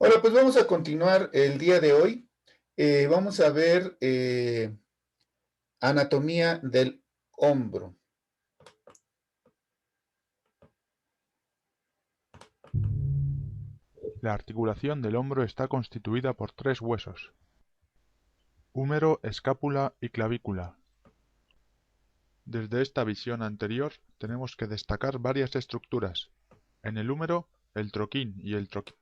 Hola, pues vamos a continuar el día de hoy. Vamos a ver anatomía del hombro. La articulación del hombro está constituida por tres huesos: húmero, escápula y clavícula. Desde esta visión anterior tenemos que destacar varias estructuras. En el húmero, el troquín y el troquíter,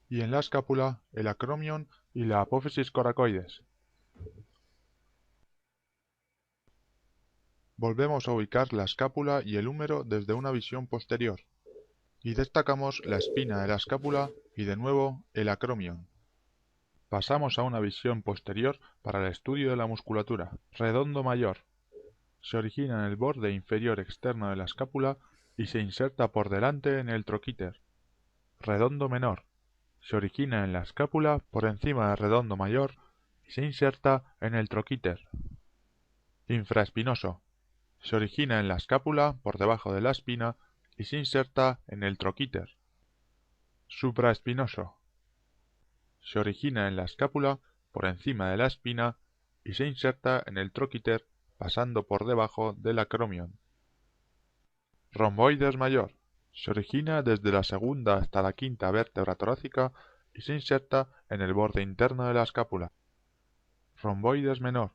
y en la escápula, el acromion y la apófisis coracoides. Volvemos a ubicar la escápula y el húmero desde una visión posterior, y destacamos la espina de la escápula y de nuevo el acromion. Pasamos a una visión posterior para el estudio de la musculatura. Redondo mayor. Se origina en el borde inferior externo de la escápula y se inserta por delante en el troquíter. Redondo menor. Se origina en la escápula por encima del redondo mayor y se inserta en el troquíter. Infraespinoso. Se origina en la escápula por debajo de la espina y se inserta en el troquíter. Supraespinoso. Se origina en la escápula por encima de la espina y se inserta en el troquíter pasando por debajo del acromion. Romboides mayor. Se origina desde la segunda hasta la quinta vértebra torácica y se inserta en el borde interno de la escápula. Romboides menor.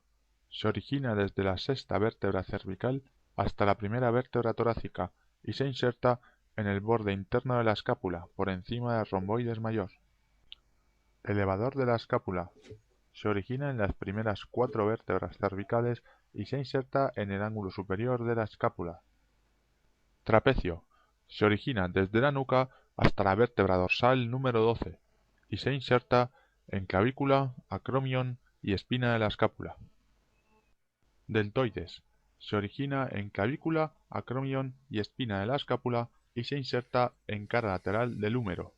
Se origina desde la sexta vértebra cervical hasta la primera vértebra torácica y se inserta en el borde interno de la escápula por encima del romboides mayor. Elevador de la escápula. Se origina en las primeras cuatro vértebras cervicales y se inserta en el ángulo superior de la escápula. Trapecio. Se origina desde la nuca hasta la vértebra dorsal número 12 y se inserta en clavícula, acromion y espina de la escápula. Deltoides. Se origina en clavícula, acromion y espina de la escápula y se inserta en cara lateral del húmero.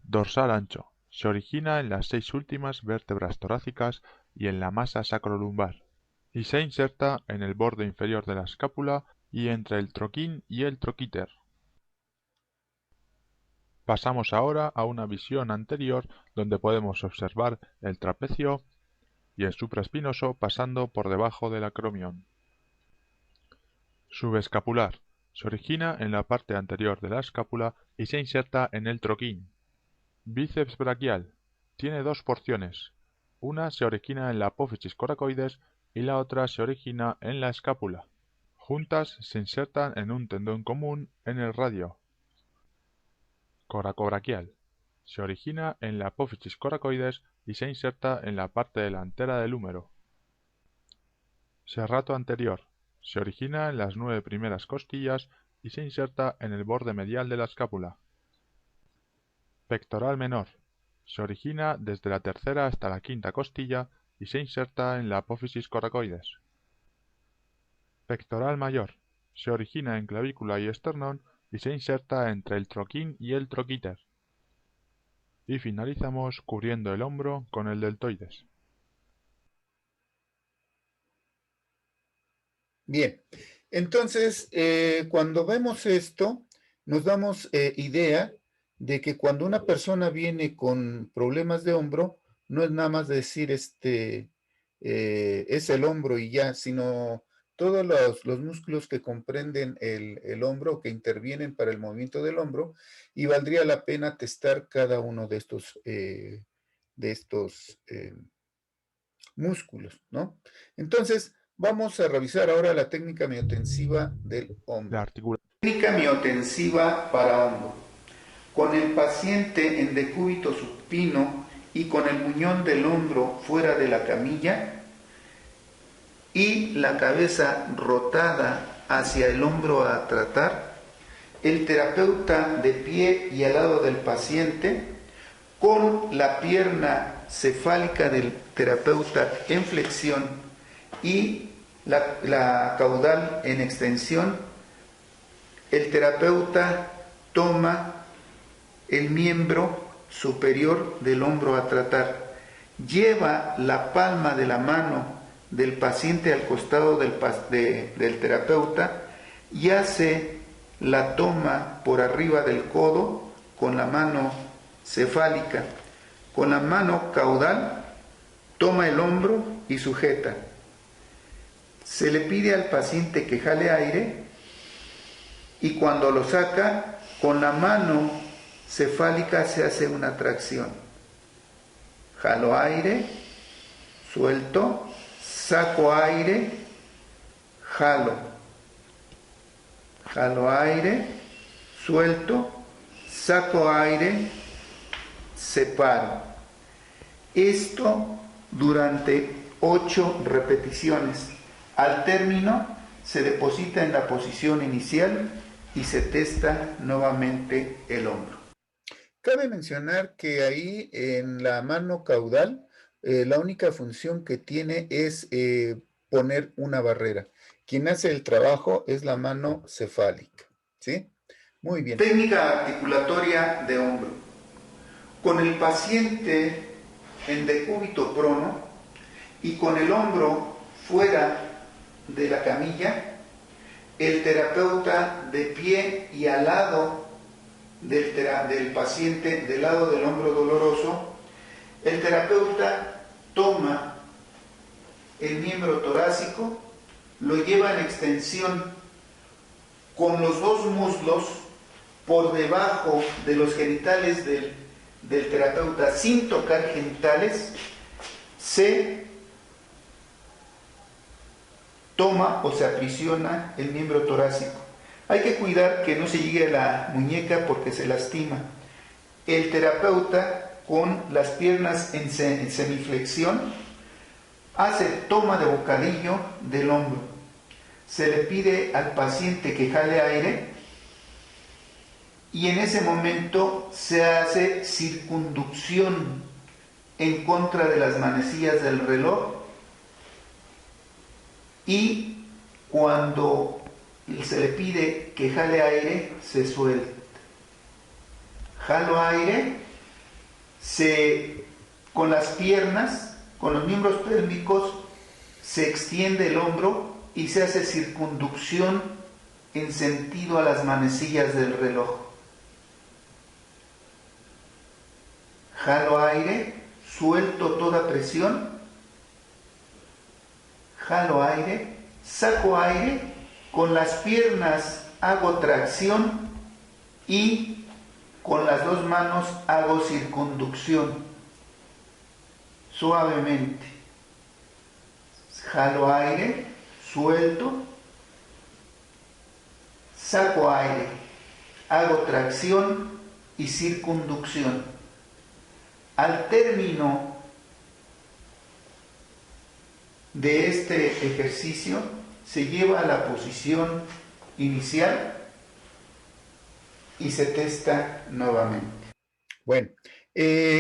Dorsal ancho. Se origina en las 6 últimas vértebras torácicas y en la masa sacrolumbar, y se inserta en el borde inferior de la escápula y entre el troquín y el troquíter. Pasamos ahora a una visión anterior donde podemos observar el trapecio y el supraespinoso pasando por debajo del acromion. Subescapular. Se origina en la parte anterior de la escápula y se inserta en el troquín. Bíceps braquial. Tiene dos porciones. Una se origina en la apófisis coracoides y la otra se origina en la escápula. Juntas se insertan en un tendón común en el radio. Coracobraquial. Se origina en la apófisis coracoides y se inserta en la parte delantera del húmero. Serrato anterior. Se origina en las 9 primeras costillas y se inserta en el borde medial de la escápula. Pectoral menor. Se origina desde la tercera hasta la quinta costilla y se inserta en la apófisis coracoides. Pectoral mayor. Se origina en clavícula y esternón y se inserta entre el troquín y el troquíter. Y finalizamos cubriendo el hombro con el deltoides. Bien, entonces cuando vemos esto, nos damos idea de que cuando una persona viene con problemas de hombro, no es nada más decir es el hombro y ya, sino todos los músculos que comprenden el hombro, que intervienen para el movimiento del hombro, y valdría la pena testar cada uno de estos músculos, ¿no? Entonces, vamos a revisar ahora la técnica miotensiva del La hombro. articulación Técnica miotensiva para hombro. Con el paciente en decúbito supino y con el muñón del hombro fuera de la camilla y la cabeza rotada hacia el hombro a tratar, el terapeuta de pie y al lado del paciente, con la pierna cefálica del terapeuta en flexión y la caudal en extensión, el terapeuta toma el miembro superior del hombro a tratar, lleva la palma de la mano del paciente al costado del terapeuta, y hace la toma por arriba del codo con la mano cefálica. Con la mano caudal toma el hombro y sujeta. Se le pide al paciente que jale aire y cuando lo saca, con la mano cefálica se hace una tracción. Jalo aire, suelto, saco aire, jalo. Jalo aire, suelto, saco aire, separo. Esto durante 8 repeticiones. Al término se deposita en la posición inicial y se testa nuevamente el hombro. Cabe mencionar que ahí en la mano caudal la única función que tiene es poner una barrera. Quien hace el trabajo es la mano cefálica, ¿sí? Muy bien. Técnica articulatoria de hombro. Con el paciente en decúbito prono y con el hombro fuera de la camilla, el terapeuta de pie y al lado del paciente, del lado del hombro doloroso, el terapeuta toma el miembro torácico, lo lleva en extensión con los dos muslos por debajo de los genitales del terapeuta, sin tocar genitales, se toma o se aprisiona el miembro torácico. Hay que cuidar que no se llegue a la muñeca porque se lastima. El terapeuta, con las piernas en semiflexión, hace toma de bocadillo del hombro. Se le pide al paciente que jale aire y en ese momento se hace circunducción en contra de las manecillas del reloj y cuando se le pide que jale aire, se suelta. Jalo aire, con las piernas, con los miembros pélvicos, se extiende el hombro y se hace circunducción en sentido a las manecillas del reloj. Jalo aire, suelto toda presión, jalo aire, saco aire, con las piernas hago tracción y con las dos manos hago circunducción, suavemente. Jalo aire, suelto, saco aire, hago tracción y circunducción. Al término de este ejercicio se lleva a la posición inicial y se testa nuevamente. Bueno,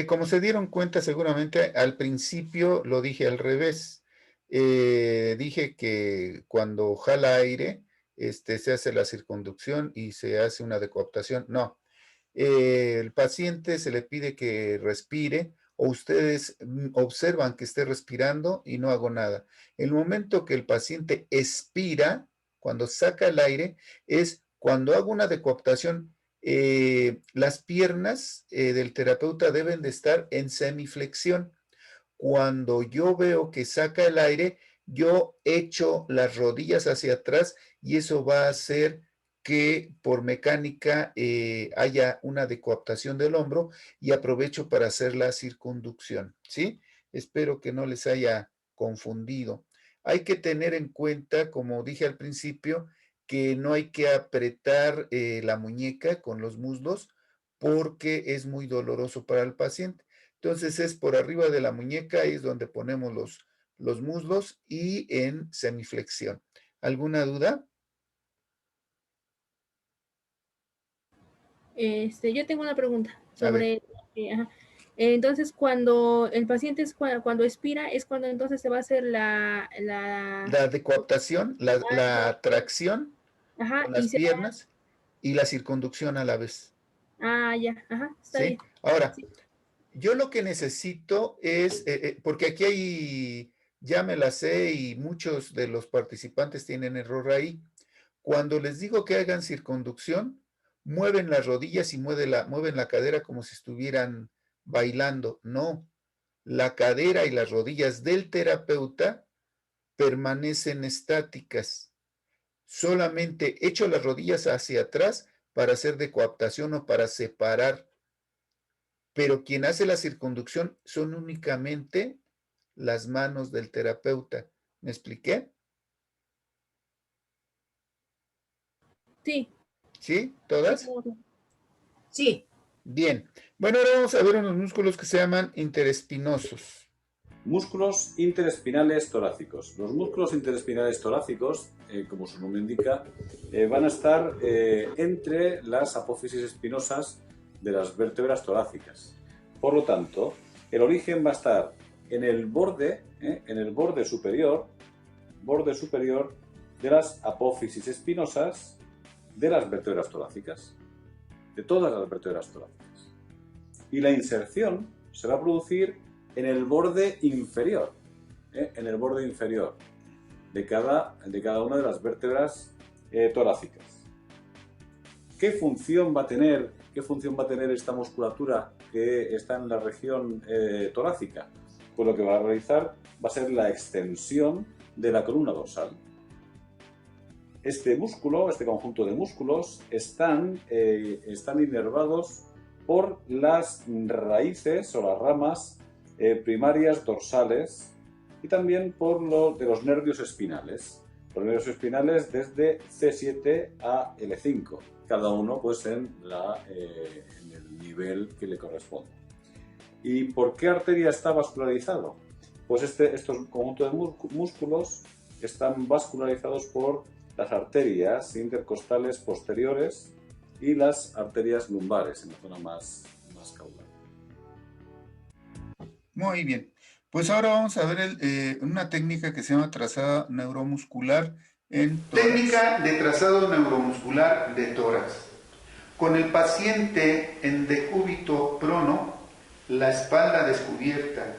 como se dieron cuenta seguramente al principio lo dije al revés. Dije que cuando jala aire se hace la circunducción y se hace una decoaptación. No, el paciente se le pide que respire o ustedes observan que esté respirando y no hago nada. El momento que el paciente expira, cuando saca el aire, es cuando hago una decoaptación. Las piernas del terapeuta deben de estar en semiflexión. Cuando yo veo que saca el aire, yo echo las rodillas hacia atrás y eso va a hacer que por mecánica haya una decoaptación del hombro y aprovecho para hacer la circunducción, ¿sí? Espero que no les haya confundido. Hay que tener en cuenta, como dije al principio, que no hay que apretar la muñeca con los muslos porque es muy doloroso para el paciente. Entonces es por arriba de la muñeca, ahí es donde ponemos los muslos y en semiflexión. ¿Alguna duda? Yo tengo una pregunta sobre, entonces cuando el paciente cuando expira es cuando entonces se va a hacer la decoaptación, la tracción con las piernas y la circunducción a la vez. Ya, está bien. Ahora, sí. Yo lo que necesito es, porque aquí hay, ya me la sé y muchos de los participantes tienen error ahí. Cuando les digo que hagan circunducción, mueven las rodillas y mueven la cadera como si estuvieran bailando. No, la cadera y las rodillas del terapeuta permanecen estáticas. Solamente echo las rodillas hacia atrás para hacer de coaptación o para separar. Pero quien hace la circunducción son únicamente las manos del terapeuta. ¿Me expliqué? Sí, ¿Sí? sí, ¿Todas? Sí. Bien. Bueno, ahora vamos a ver unos músculos que se llaman interespinosos. Músculos interespinales torácicos. Los músculos interespinales torácicos, como su nombre indica, van a estar entre las apófisis espinosas de las vértebras torácicas. Por lo tanto, el origen va a estar en el borde superior de las apófisis espinosas de las vértebras torácicas, de todas las vértebras torácicas. Y la inserción se va a producir en el borde inferior, de cada una de las vértebras torácicas. ¿Qué función va a tener esta musculatura que está en la región torácica? Pues lo que va a realizar va a ser la extensión de la columna dorsal. Este conjunto de músculos están inervados por las raíces o las ramas primarias dorsales y también por los nervios espinales. Los nervios espinales desde C7 a L5, cada uno pues en el nivel que le corresponde. ¿Y por qué arteria está vascularizado? Pues estos conjuntos de músculos están vascularizados por las arterias intercostales posteriores y las arterias lumbares en la zona más caudal. Muy bien. Pues ahora vamos a ver una técnica que se llama trazado neuromuscular en tórax. Técnica de trazado neuromuscular de tórax. Con el paciente en decúbito prono, la espalda descubierta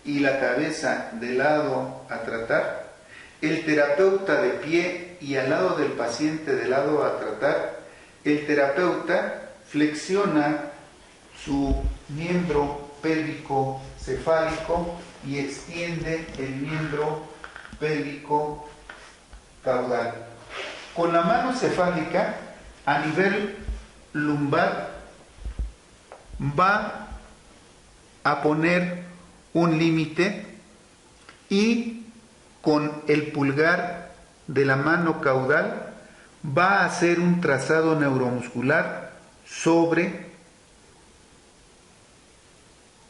y la cabeza de lado a tratar, el terapeuta de pie y al lado del paciente de lado a tratar, el terapeuta flexiona su miembro pélvico cefálico y extiende el miembro pélvico caudal. Con la mano cefálica a nivel lumbar va a poner un límite y con el pulgar de la mano caudal va a hacer un trazado neuromuscular sobre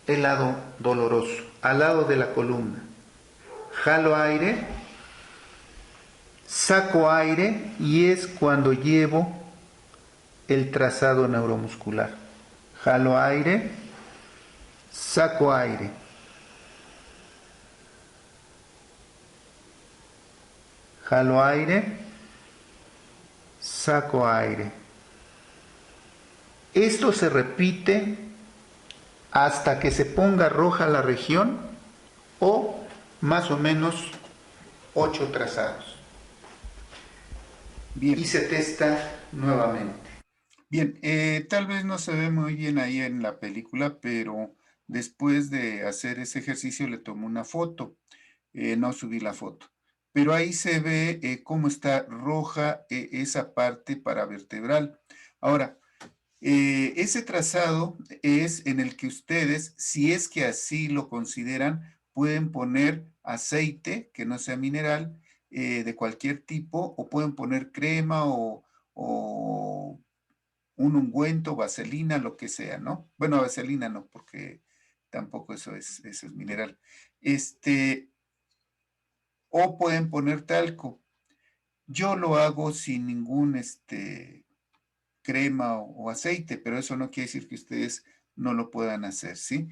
el lado doloroso, al lado de la columna. Jalo aire, saco aire y es cuando llevo el trazado neuromuscular. Jalo aire, saco aire. Jalo aire, saco aire. Esto se repite hasta que se ponga roja la región o más o menos 8 trazados. Bien. Y se testa nuevamente. Bien, tal vez no se ve muy bien ahí en la película, pero después de hacer ese ejercicio le tomé una foto. No subí la foto. Pero ahí se ve cómo está roja esa parte paravertebral. Ahora, ese trazado es en el que ustedes, si es que así lo consideran, pueden poner aceite que no sea mineral de cualquier tipo, o pueden poner crema o un ungüento, vaselina, lo que sea, ¿no? Bueno, vaselina no, porque tampoco eso es mineral. O pueden poner talco. Yo lo hago sin ningún crema o aceite, pero eso no quiere decir que ustedes no lo puedan hacer, ¿sí?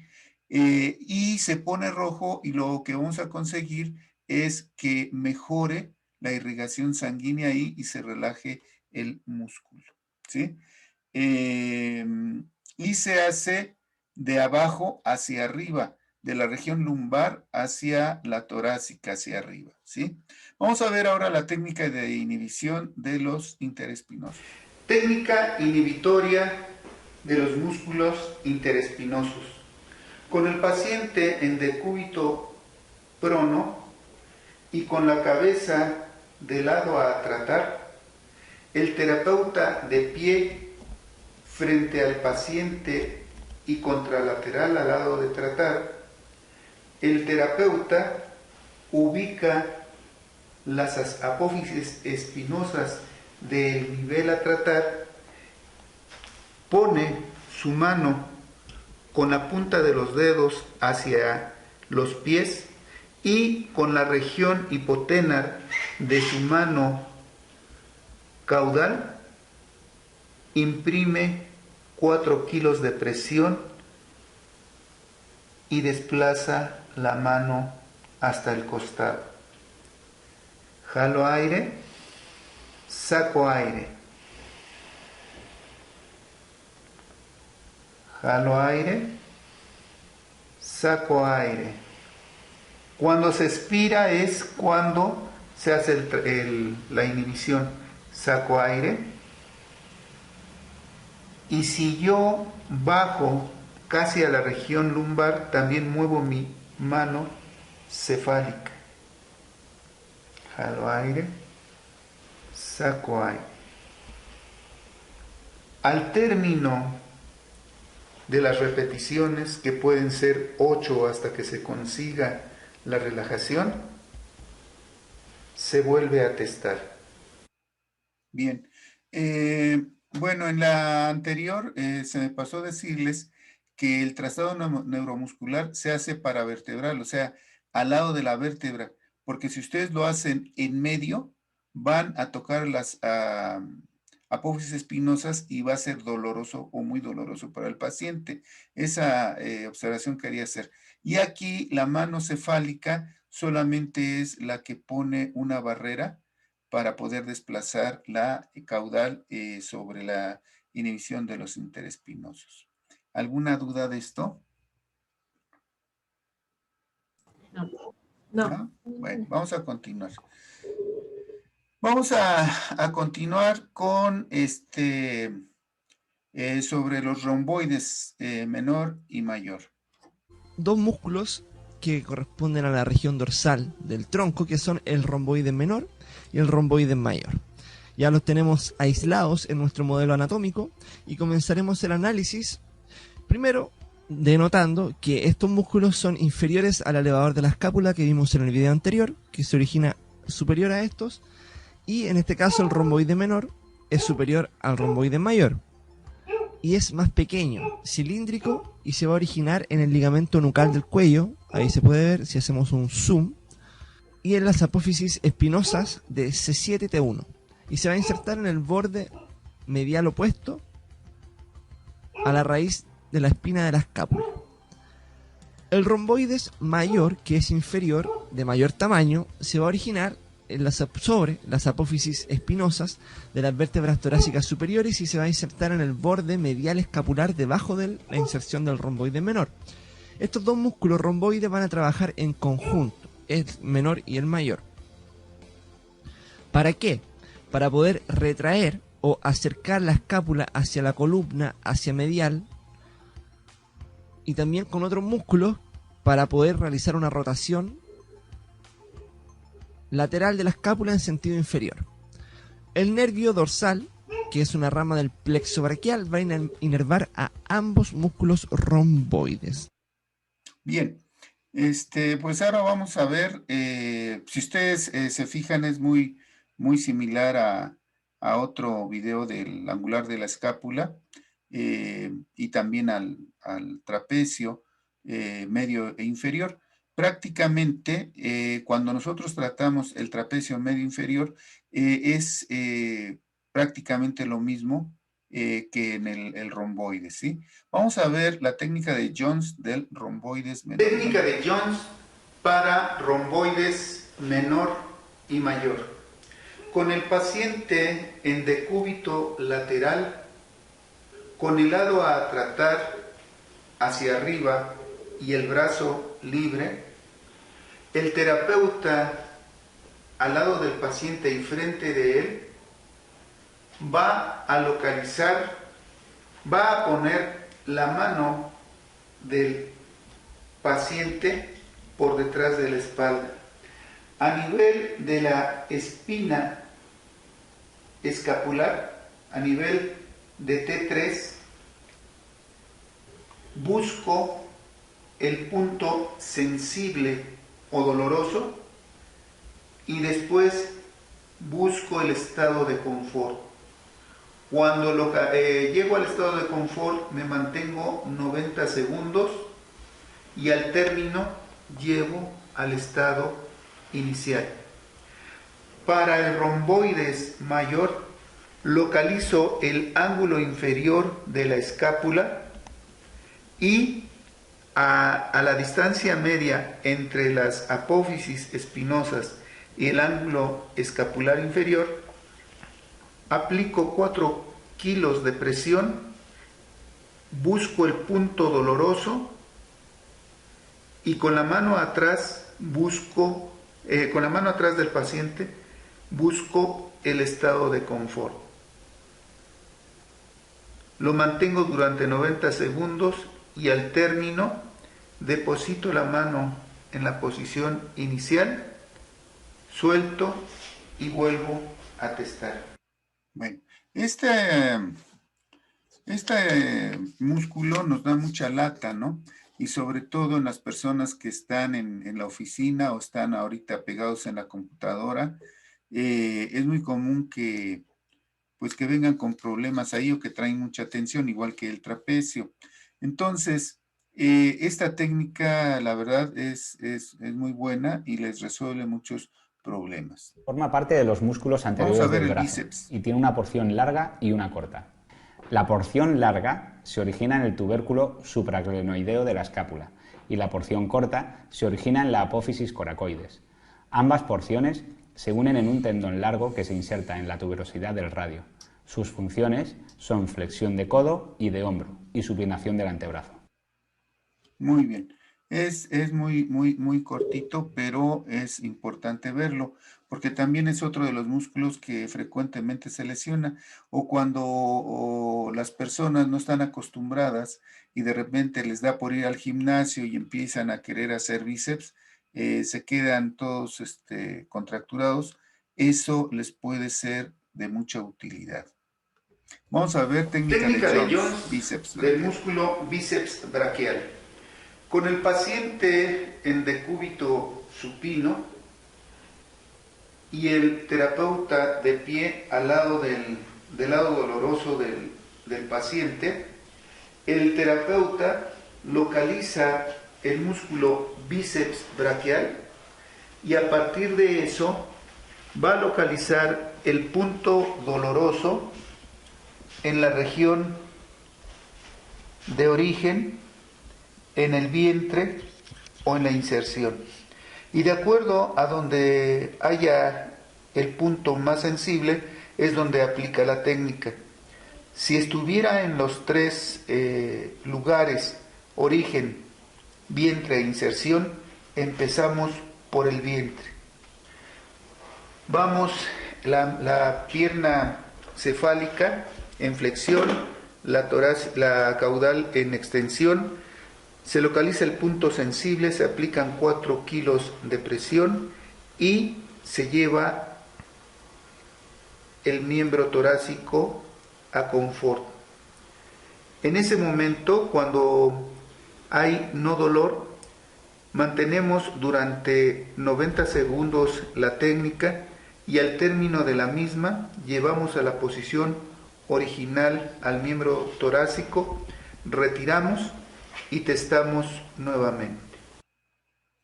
Y se pone rojo y lo que vamos a conseguir es que mejore la irrigación sanguínea ahí y se relaje el músculo, ¿sí? Y se hace de abajo hacia arriba, de la región lumbar hacia la torácica, hacia arriba, ¿sí? Vamos a ver ahora la técnica de inhibición de los interespinosos. Técnica inhibitoria de los músculos interespinosos. Con el paciente en decúbito prono y con la cabeza de lado a tratar, el terapeuta de pie frente al paciente y contralateral al lado de tratar, el terapeuta ubica las apófisis espinosas del nivel a tratar, pone su mano con la punta de los dedos hacia los pies y con la región hipotenar de su mano caudal imprime 4 kilos de presión y desplaza la mano hasta el costado. Jalo aire, saco aire. Jalo aire, saco aire. Cuando se expira es cuando se hace la inhibición. Saco aire. Y si yo bajo casi a la región lumbar, también muevo mi mano cefálica. Jalo aire, saco aire. Al término de las repeticiones, que pueden ser 8 hasta que se consiga la relajación, se vuelve a testar. Bien, bueno, en la anterior se me pasó decirles que el trazado neuromuscular se hace paravertebral, o sea, al lado de la vértebra, porque si ustedes lo hacen en medio, van a tocar las apófisis espinosas y va a ser doloroso o muy doloroso para el paciente. Esa observación quería hacer. Y aquí la mano cefálica solamente es la que pone una barrera para poder desplazar la caudal sobre la inhibición de los interespinosos. ¿Alguna duda de esto? No. ¿No? Bueno, vamos a continuar. Vamos a continuar con sobre los romboides menor y mayor. Dos músculos que corresponden a la región dorsal del tronco, que son el romboide menor y el romboide mayor. Ya los tenemos aislados en nuestro modelo anatómico y comenzaremos el análisis primero denotando que estos músculos son inferiores al elevador de la escápula que vimos en el video anterior, que se origina superior a estos, y en este caso el romboide menor es superior al romboide mayor y es más pequeño, cilíndrico, y se va a originar en el ligamento nucal del cuello. Ahí se puede ver si hacemos un zoom, y en las apófisis espinosas de C7-T1, y se va a insertar en el borde medial opuesto a la raíz de la espina de la escápula. El romboides mayor, que es inferior, de mayor tamaño, se va a originar sobre las apófisis espinosas de las vértebras torácicas superiores y se va a insertar en el borde medial escapular debajo de la inserción del romboide menor. Estos dos músculos romboides van a trabajar en conjunto, el menor y el mayor. ¿Para qué? Para poder retraer o acercar la escápula hacia la columna, hacia medial, y también con otros músculos para poder realizar una rotación lateral de la escápula en sentido inferior. El nervio dorsal, que es una rama del plexo braquial, va a inervar a ambos músculos romboides. Bien, pues ahora vamos a ver, si ustedes se fijan, es muy similar a otro video del angular de la escápula y también al trapecio medio e inferior. Prácticamente, cuando nosotros tratamos el trapecio medio inferior, es prácticamente lo mismo que en el romboide, ¿sí? Vamos a ver la técnica de Jones del romboides menor. Técnica de Jones para romboides menor y mayor. Con el paciente en decúbito lateral, con el lado a tratar hacia arriba y el brazo libre, el terapeuta al lado del paciente y frente de él, va a localizar, va a poner la mano del paciente por detrás de la espalda. A nivel de la espina escapular, a nivel de T3, busco el punto sensible o doloroso y después busco el estado de confort. Cuando llego al estado de confort me mantengo 90 segundos y al término llevo al estado inicial. Para el romboides mayor localizo el ángulo inferior de la escápula y a la distancia media entre las apófisis espinosas y el ángulo escapular inferior aplico 4 kilos de presión, busco el punto doloroso y con la mano atrás con la mano atrás del paciente busco el estado de confort. Lo mantengo durante 90 segundos y al término deposito la mano en la posición inicial, suelto y vuelvo a testar. Bueno, este músculo nos da mucha lata, ¿no? Y sobre todo en las personas que están en la oficina o están ahorita pegados en la computadora, es muy común que vengan con problemas ahí o que traen mucha tensión, igual que el trapecio. Entonces, esta técnica, la verdad, es muy buena y les resuelve muchos problemas. Forma parte de los músculos anteriores del brazo bíceps. y tiene una porción larga y una corta. La porción larga se origina en el tubérculo supraclenoideo de la escápula y la porción corta se origina en la apófisis coracoides. Ambas porciones se unen en un tendón largo que se inserta en la tuberosidad del radio. Sus funciones son flexión de codo y de hombro y supinación del antebrazo. Muy bien. Es muy cortito, pero es importante verlo, porque también es otro de los músculos que frecuentemente se lesiona, o cuando las personas no están acostumbradas y de repente les da por ir al gimnasio y empiezan a querer hacer bíceps, se quedan todos contracturados. Eso les puede ser de mucha utilidad. Vamos a ver técnica de Jones, bíceps del músculo bíceps braquial. Con el paciente en decúbito supino y el terapeuta de pie al lado del lado doloroso del paciente, el terapeuta localiza el músculo bíceps braquial y a partir de eso va a localizar el punto doloroso en la región de origen, en el vientre o en la inserción. Y de acuerdo a donde haya el punto más sensible es donde aplica la técnica. Si estuviera en los 3 lugares, origen, vientre e inserción, empezamos por el vientre. Vamos, la pierna cefálica en flexión, la caudal en extensión. Se localiza el punto sensible, se aplican 4 kilos de presión y se lleva el miembro torácico a confort. En ese momento, cuando hay no dolor, mantenemos durante 90 segundos la técnica y al término de la misma llevamos a la posición original al miembro torácico, retiramos y testamos nuevamente.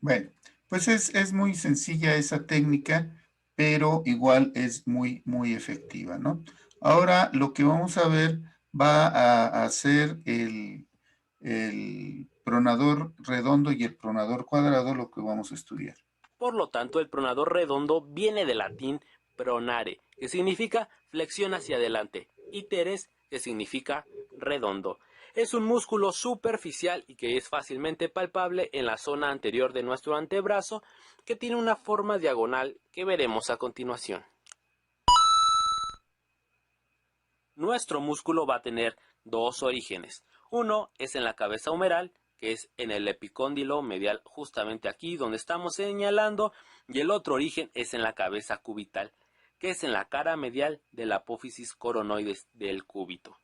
Bueno, pues es muy sencilla esa técnica, pero igual es muy efectiva, ¿no? Ahora lo que vamos a ver va a hacer el pronador redondo y el pronador cuadrado, lo que vamos a estudiar. Por lo tanto, el pronador redondo viene del latín pronare, que significa flexión hacia adelante, y teres, que significa redondo. Es un músculo superficial y que es fácilmente palpable en la zona anterior de nuestro antebrazo, que tiene una forma diagonal que veremos a continuación. Nuestro músculo va a tener dos orígenes. Uno es en la cabeza humeral, que es en el epicóndilo medial, justamente aquí donde estamos señalando, y el otro origen es en la cabeza cubital, que es en la cara medial de la apófisis coronoides del cúbito.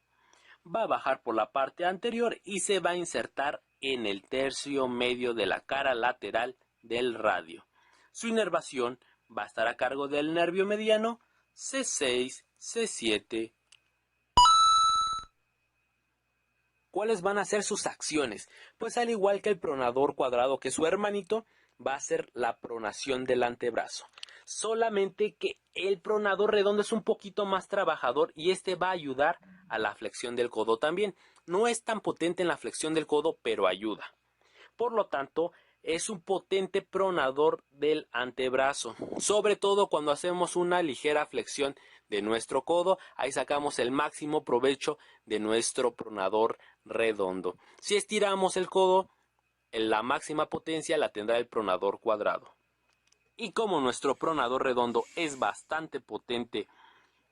Va a bajar por la parte anterior y se va a insertar en el tercio medio de la cara lateral del radio. Su inervación va a estar a cargo del nervio mediano C6, C7. ¿Cuáles van a ser sus acciones? Pues al igual que el pronador cuadrado, que es su hermanito, va a ser la pronación del antebrazo. Solamente que el pronador redondo es un poquito más trabajador y este va a ayudar a la flexión del codo también. No es tan potente en la flexión del codo, pero ayuda. Por lo tanto, es un potente pronador del antebrazo, sobre todo cuando hacemos una ligera flexión de nuestro codo. Ahí sacamos el máximo provecho de nuestro pronador redondo. Si estiramos el codo, la máxima potencia la tendrá el pronador cuadrado. Y como nuestro pronador redondo es bastante potente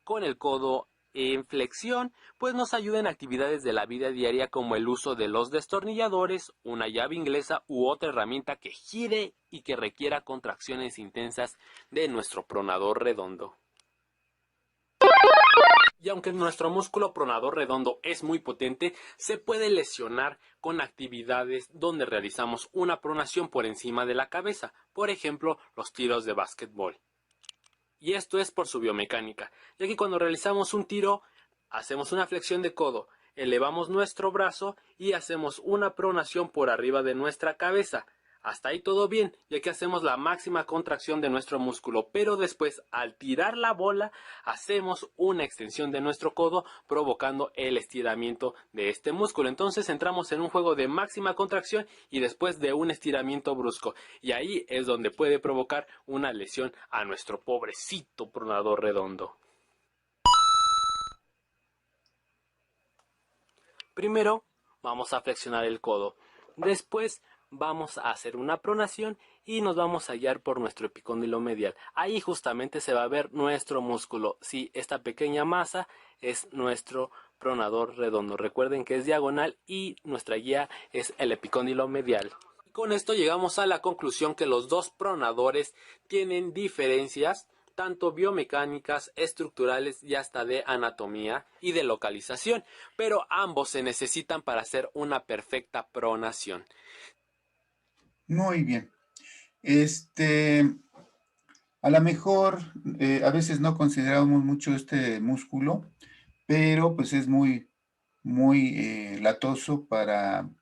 con el codo en flexión, pues nos ayuda en actividades de la vida diaria como el uso de los destornilladores, una llave inglesa u otra herramienta que gire y que requiera contracciones intensas de nuestro pronador redondo. Y aunque nuestro músculo pronador redondo es muy potente, se puede lesionar con actividades donde realizamos una pronación por encima de la cabeza, por ejemplo, los tiros de básquetbol. Y esto es por su biomecánica, ya que cuando realizamos un tiro, hacemos una flexión de codo, elevamos nuestro brazo y hacemos una pronación por arriba de nuestra cabeza. Hasta ahí todo bien, ya que hacemos la máxima contracción de nuestro músculo, pero después al tirar la bola hacemos una extensión de nuestro codo provocando el estiramiento de este músculo. Entonces entramos en un juego de máxima contracción y después de un estiramiento brusco, y ahí es donde puede provocar una lesión a nuestro pobrecito pronador redondo. Primero vamos a flexionar el codo, después vamos a hacer una pronación y nos vamos a guiar por nuestro epicóndilo medial. Ahí justamente se va a ver nuestro músculo. Sí, esta pequeña masa es nuestro pronador redondo. Recuerden que es diagonal y nuestra guía es el epicóndilo medial. Con esto llegamos a la conclusión que los dos pronadores tienen diferencias tanto biomecánicas, estructurales y hasta de anatomía y de localización, pero ambos se necesitan para hacer una perfecta pronación. Muy bien. A lo mejor a veces no consideramos mucho este músculo, pero pues es muy latoso para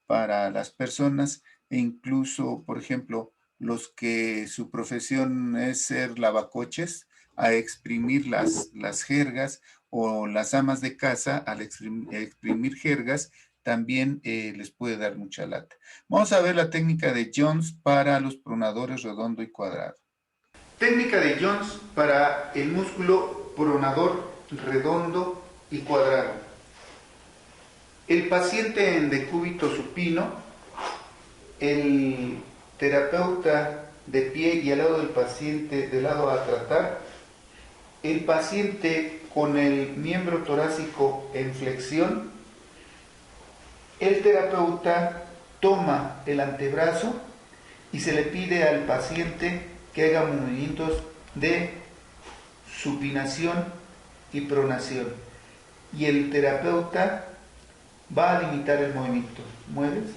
las personas e incluso, por ejemplo, los que su profesión es ser lavacoches, a exprimir las jergas, o las amas de casa al exprimir jergas también les puede dar mucha lata. Vamos a ver la técnica de Jones para los pronadores redondo y cuadrado. Técnica de Jones para el músculo pronador redondo y cuadrado. El paciente en decúbito supino, el terapeuta de pie y al lado del paciente del lado a tratar, el paciente con el miembro torácico en flexión, el terapeuta toma el antebrazo y se le pide al paciente que haga movimientos de supinación y pronación. Y el terapeuta va a limitar el movimiento. ¿Mueves?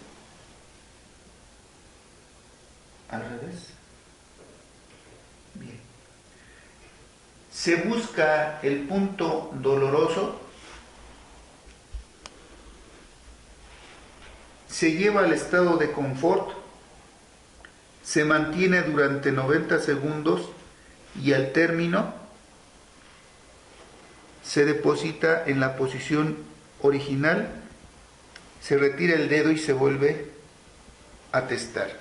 Al revés. Bien. Se busca el punto doloroso, se lleva al estado de confort, se mantiene durante 90 segundos y al término se deposita en la posición original, se retira el dedo y se vuelve a testar.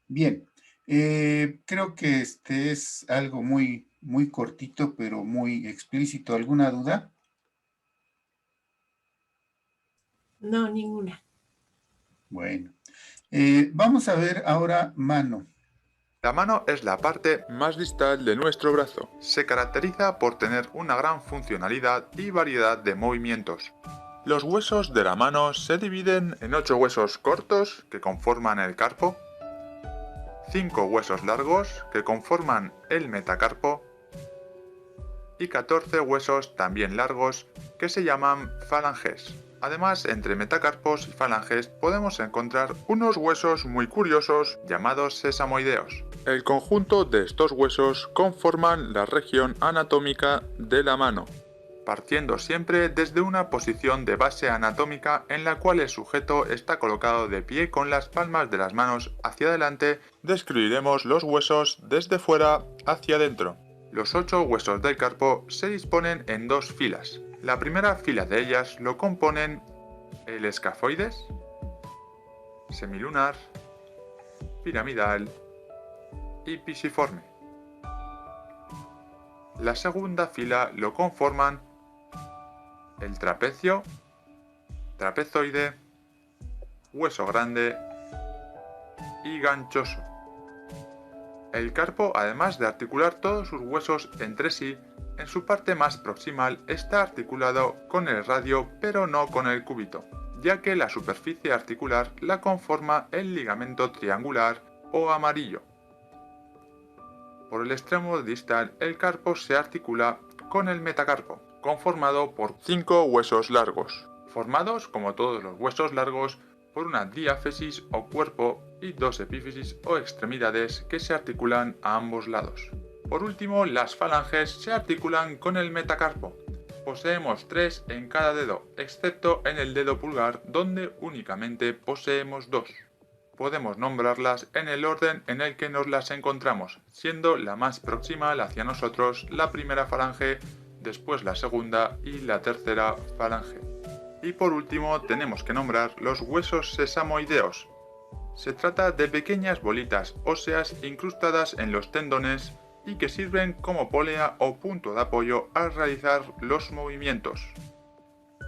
Bien, creo que este es algo muy cortito, pero muy explícito. ¿Alguna duda? No, ninguna. Bueno. Vamos a ver ahora mano. La mano es la parte más distal de nuestro brazo. Se caracteriza por tener una gran funcionalidad y variedad de movimientos. Los huesos de la mano se dividen en 8 huesos cortos que conforman el carpo, 5 huesos largos que conforman el metacarpo y 14 huesos también largos que se llaman falanges. Además, entre metacarpos y falanges podemos encontrar unos huesos muy curiosos llamados sesamoideos. El conjunto de estos huesos conforman la región anatómica de la mano, partiendo siempre desde una posición de base anatómica en la cual el sujeto está colocado de pie con las palmas de las manos hacia adelante. Describiremos los huesos desde fuera hacia adentro. Los 8 huesos del carpo se disponen en 2 filas. La primera fila de ellas lo componen el escafoides, semilunar, piramidal y pisiforme. La segunda fila lo conforman el trapecio, trapezoide, hueso grande y ganchoso. El carpo, además de articular todos sus huesos entre sí, en su parte más proximal está articulado con el radio pero no con el cúbito, ya que la superficie articular la conforma el ligamento triangular o amarillo. Por el extremo distal el carpo se articula con el metacarpo, conformado por 5 huesos largos, formados, como todos los huesos largos, por una diáfisis o cuerpo y 2 epífisis o extremidades que se articulan a ambos lados. Por último, las falanges se articulan con el metacarpo. Poseemos 3 en cada dedo, excepto en el dedo pulgar, donde únicamente poseemos 2. Podemos nombrarlas en el orden en el que nos las encontramos, siendo la más proximal hacia nosotros la primera falange, después la segunda y la tercera falange. Y por último tenemos que nombrar los huesos sesamoideos. Se trata de pequeñas bolitas óseas incrustadas en los tendones y que sirven como polea o punto de apoyo al realizar los movimientos.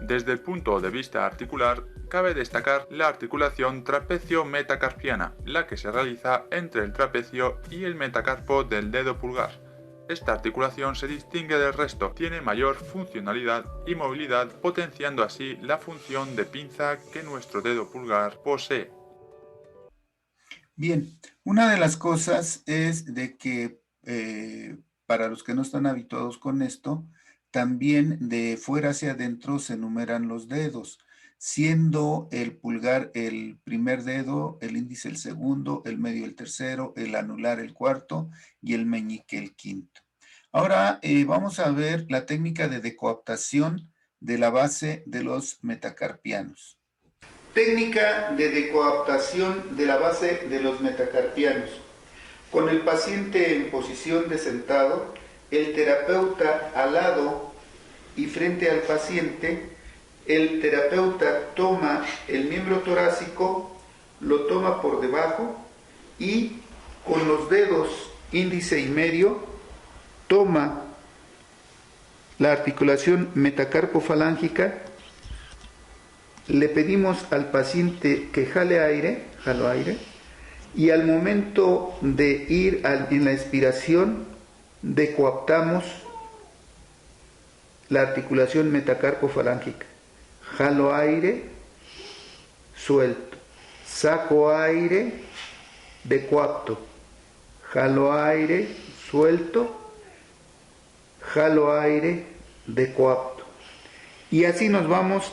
Desde el punto de vista articular, cabe destacar la articulación trapecio-metacarpiana, la que se realiza entre el trapecio y el metacarpo del dedo pulgar. Esta articulación se distingue del resto, tiene mayor funcionalidad y movilidad, potenciando así la función de pinza que nuestro dedo pulgar posee. Bien, una de las cosas es de que para los que no están habituados con esto, también de fuera hacia adentro se enumeran los dedos, siendo el pulgar el primer dedo, el índice el segundo, el medio el tercero, el anular el cuarto y el meñique el quinto. Ahora vamos a ver la técnica de decoaptación de la base de los metacarpianos. Técnica de decoaptación de la base de los metacarpianos. Con el paciente en posición de sentado, el terapeuta al lado y frente al paciente, el terapeuta toma el miembro torácico, lo toma por debajo y con los dedos índice y medio toma la articulación metacarpofalángica. Le pedimos al paciente que jalo aire, y al momento de ir en la expiración, decoaptamos la articulación metacarpofalángica. Jalo aire, suelto. Saco aire, decoapto. Jalo aire, suelto. Jalo aire, decoapto. Y así nos vamos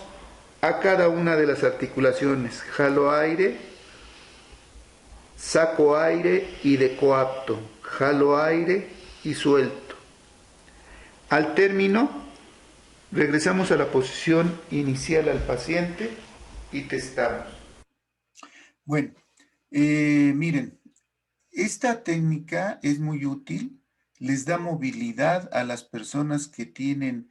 a cada una de las articulaciones. Jalo aire, saco aire y decoapto. Jalo aire y suelto. Al término, regresamos a la posición inicial al paciente y testamos. Bueno, miren, esta técnica es muy útil, les da movilidad a las personas que tienen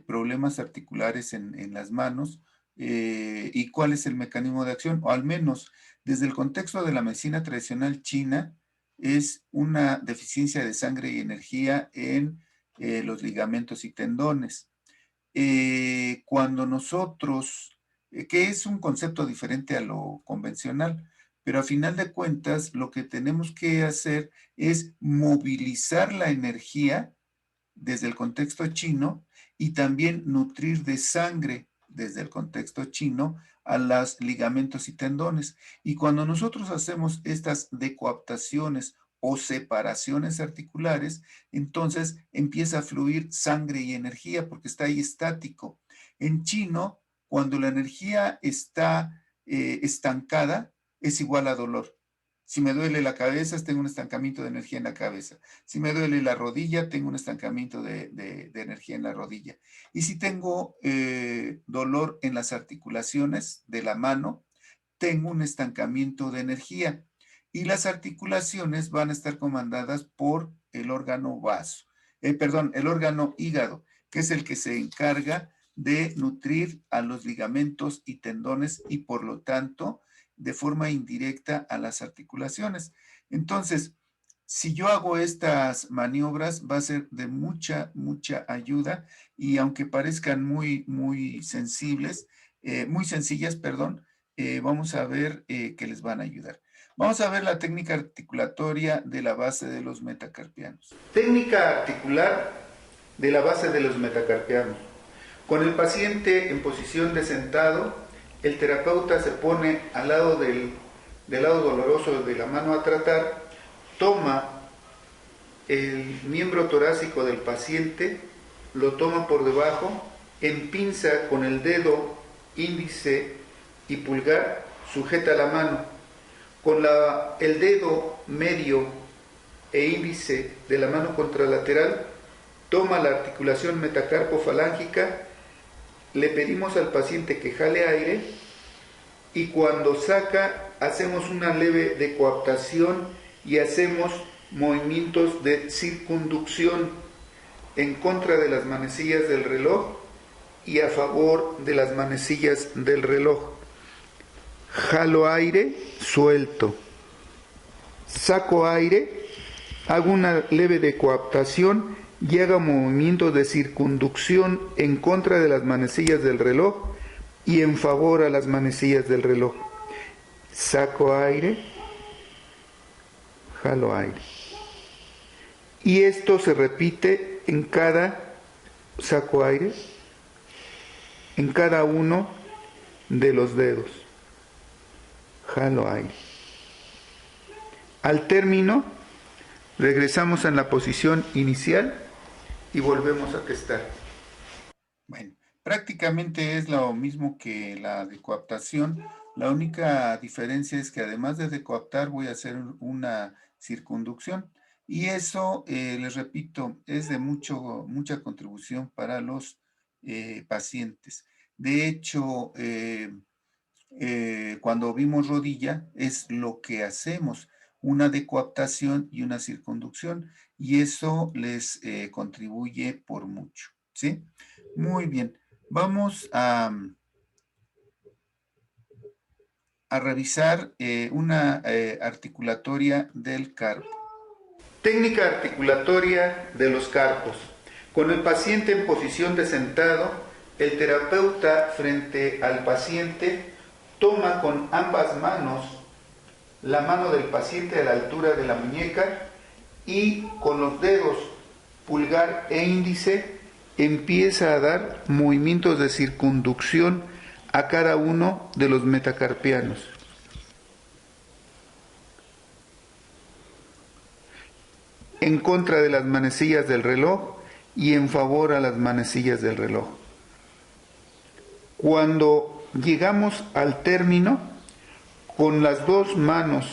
problemas articulares en las manos. ¿Y cuál es el mecanismo de acción? O al menos desde el contexto de la medicina tradicional china, es una deficiencia de sangre y energía en los ligamentos y tendones. Cuando nosotros que es un concepto diferente a lo convencional, pero a final de cuentas lo que tenemos que hacer es movilizar la energía desde el contexto chino y también nutrir de sangre desde el contexto chino a los ligamentos y tendones. Y cuando nosotros hacemos estas decoaptaciones o separaciones articulares, entonces empieza a fluir sangre y energía porque está ahí estático. En chino, cuando la energía está estancada, es igual a dolor. Si me duele la cabeza, tengo un estancamiento de energía en la cabeza. Si me duele la rodilla, tengo un estancamiento de energía en la rodilla. Y si tengo dolor en las articulaciones de la mano, tengo un estancamiento de energía. Y las articulaciones van a estar comandadas por el órgano vaso, el órgano hígado, que es el que se encarga de nutrir a los ligamentos y tendones y por lo tanto de forma indirecta a las articulaciones. Entonces, si yo hago estas maniobras, va a ser de mucha ayuda y aunque parezcan muy sensibles, muy sencillas, perdón, vamos a ver que les van a ayudar. Vamos a ver la técnica articulatoria de la base de los metacarpianos. Técnica articular de la base de los metacarpianos. Con el paciente en posición de sentado, el terapeuta se pone al lado del lado doloroso de la mano a tratar, toma el miembro torácico del paciente, lo toma por debajo, empinza con el dedo índice y pulgar, sujeta la mano. Con el dedo medio e índice de la mano contralateral, toma la articulación metacarpofalángica, le pedimos al paciente que jale aire y cuando saca hacemos una leve decoaptación y hacemos movimientos de circunducción en contra de las manecillas del reloj y a favor de las manecillas del reloj. Jalo aire, suelto. Saco aire, hago una leve decoaptación y haga movimientos de circunducción en contra de las manecillas del reloj y en favor a las manecillas del reloj. Saco aire, jalo aire. Y esto se repite en cada, saco aire, en cada uno de los dedos. Jalo aire. Al término, regresamos en la posición inicial y volvemos a testar. Bueno, prácticamente es lo mismo que la decoaptación. La única diferencia es que además de decoaptar voy a hacer una circunducción. Y eso, les repito, es de mucha contribución para los pacientes. De hecho, cuando vimos rodilla, es lo que hacemos, una decoaptación y una circunducción, y eso les contribuye por mucho, ¿sí? Muy bien, vamos a revisar una articulatoria del carpo. Técnica articulatoria de los carpos. Con el paciente en posición de sentado, el terapeuta frente al paciente toma con ambas manos la mano del paciente a la altura de la muñeca y con los dedos pulgar e índice empieza a dar movimientos de circunducción a cada uno de los metacarpianos. En contra de las manecillas del reloj y en favor a las manecillas del reloj. Cuando llegamos al término, con las dos manos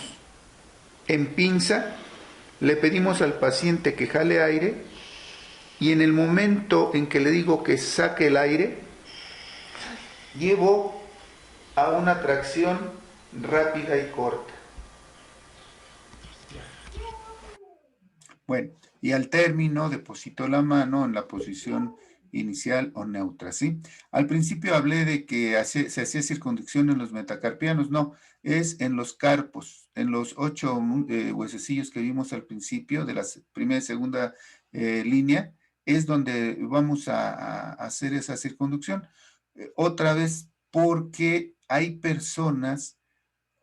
en pinza, le pedimos al paciente que jale aire y en el momento en que le digo que saque el aire, llevo a una tracción rápida y corta. Bueno, y al término deposito la mano en la posición inicial o neutra, ¿sí? Al principio hablé de que se hacía circunducción en los metacarpianos, no, es en los carpos, en los 8 huesecillos que vimos al principio de la primera y segunda línea, es donde vamos a hacer esa circunducción. Otra vez, porque hay personas,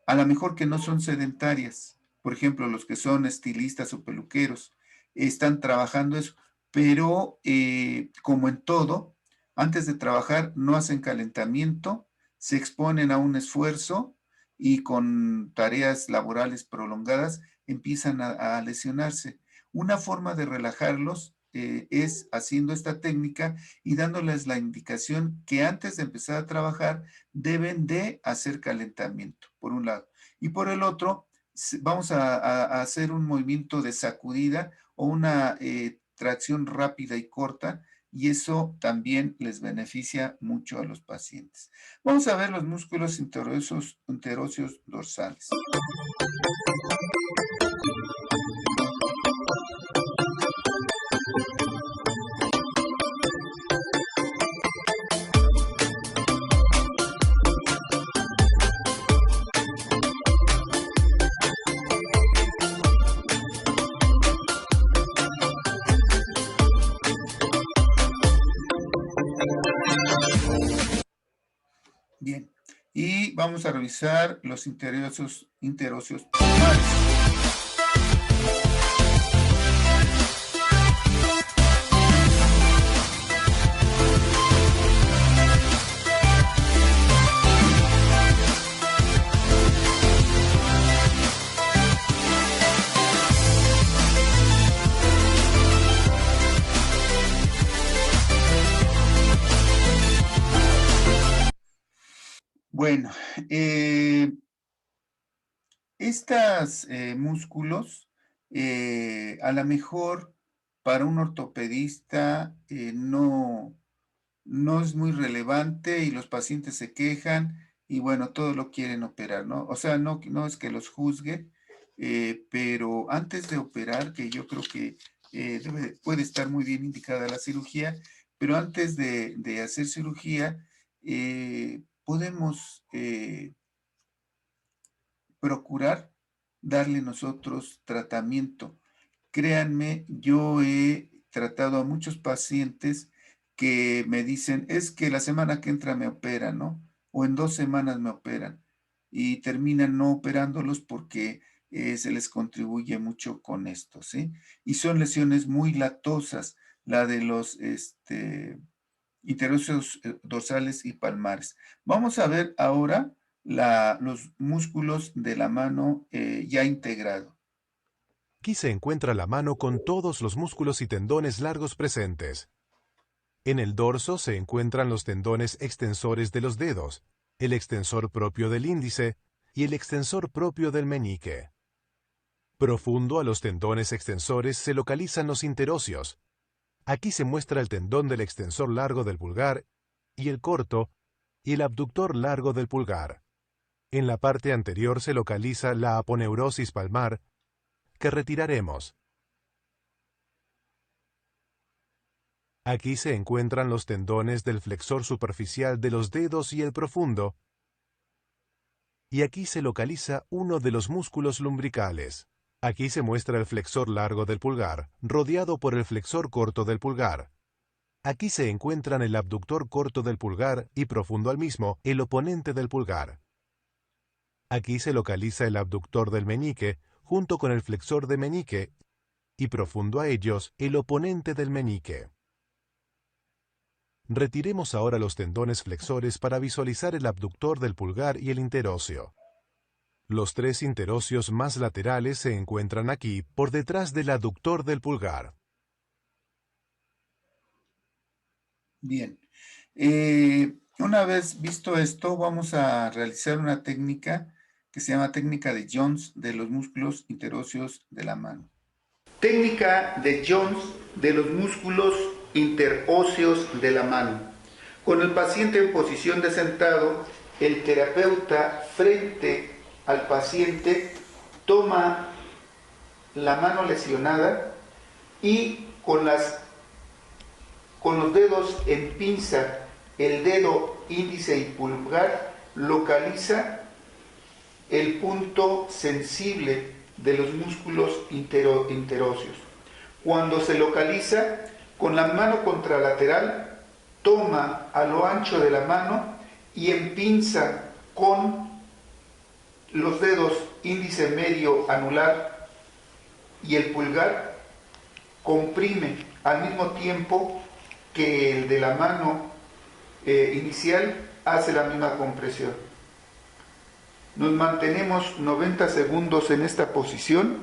a lo mejor que no son sedentarias, por ejemplo, los que son estilistas o peluqueros, están trabajando eso, pero como en todo, antes de trabajar no hacen calentamiento, se exponen a un esfuerzo y con tareas laborales prolongadas empiezan a lesionarse. Una forma de relajarlos es haciendo esta técnica y dándoles la indicación que antes de empezar a trabajar deben de hacer calentamiento, por un lado. Y por el otro, vamos a hacer un movimiento de sacudida o una tracción rápida y corta, y eso también les beneficia mucho a los pacientes. Vamos a ver los músculos interóseos dorsales. Bien, y vamos a revisar los interóseos palmares. Bueno, estos músculos, a lo mejor para un ortopedista no es muy relevante y los pacientes se quejan y bueno, todo lo quieren operar, ¿no? O sea, no es que los juzgue, pero antes de operar, que yo creo que puede estar muy bien indicada la cirugía, pero antes de hacer cirugía, podemos procurar darle nosotros tratamiento. Créanme, yo he tratado a muchos pacientes que me dicen, es que la semana que entra me operan, ¿no? O en 2 semanas me operan. Y terminan no operándolos porque se les contribuye mucho con esto, ¿sí? Y son lesiones muy latosas, la de los interóseos dorsales y palmares. Vamos a ver ahora los músculos de la mano ya integrado. Aquí se encuentra la mano con todos los músculos y tendones largos presentes. En el dorso se encuentran los tendones extensores de los dedos, el extensor propio del índice y el extensor propio del meñique. Profundo a los tendones extensores se localizan los interóseos. Aquí se muestra el tendón del extensor largo del pulgar y el corto y el abductor largo del pulgar. En la parte anterior se localiza la aponeurosis palmar, que retiraremos. Aquí se encuentran los tendones del flexor superficial de los dedos y el profundo, y aquí se localiza uno de los músculos lumbricales. Aquí se muestra el flexor largo del pulgar, rodeado por el flexor corto del pulgar. Aquí se encuentran el abductor corto del pulgar y profundo al mismo, el oponente del pulgar. Aquí se localiza el abductor del meñique, junto con el flexor de meñique, y profundo a ellos, el oponente del meñique. Retiremos ahora los tendones flexores para visualizar el abductor del pulgar y el interóseo. Los 3 interóseos más laterales se encuentran aquí, por detrás del aductor del pulgar. Bien. Una vez visto esto, vamos a realizar una técnica que se llama técnica de Jones de los músculos interóseos de la mano. Técnica de Jones de los músculos interóseos de la mano. Con el paciente en posición de sentado, el terapeuta frente al paciente toma la mano lesionada y con los dedos en pinza, el dedo índice y pulgar, localiza el punto sensible de los músculos interóseos. Cuando se localiza, con la mano contralateral, toma a lo ancho de la mano y en pinza con los dedos índice, medio, anular y el pulgar, comprime al mismo tiempo que el de la mano inicial hace la misma compresión. Nos mantenemos 90 segundos en esta posición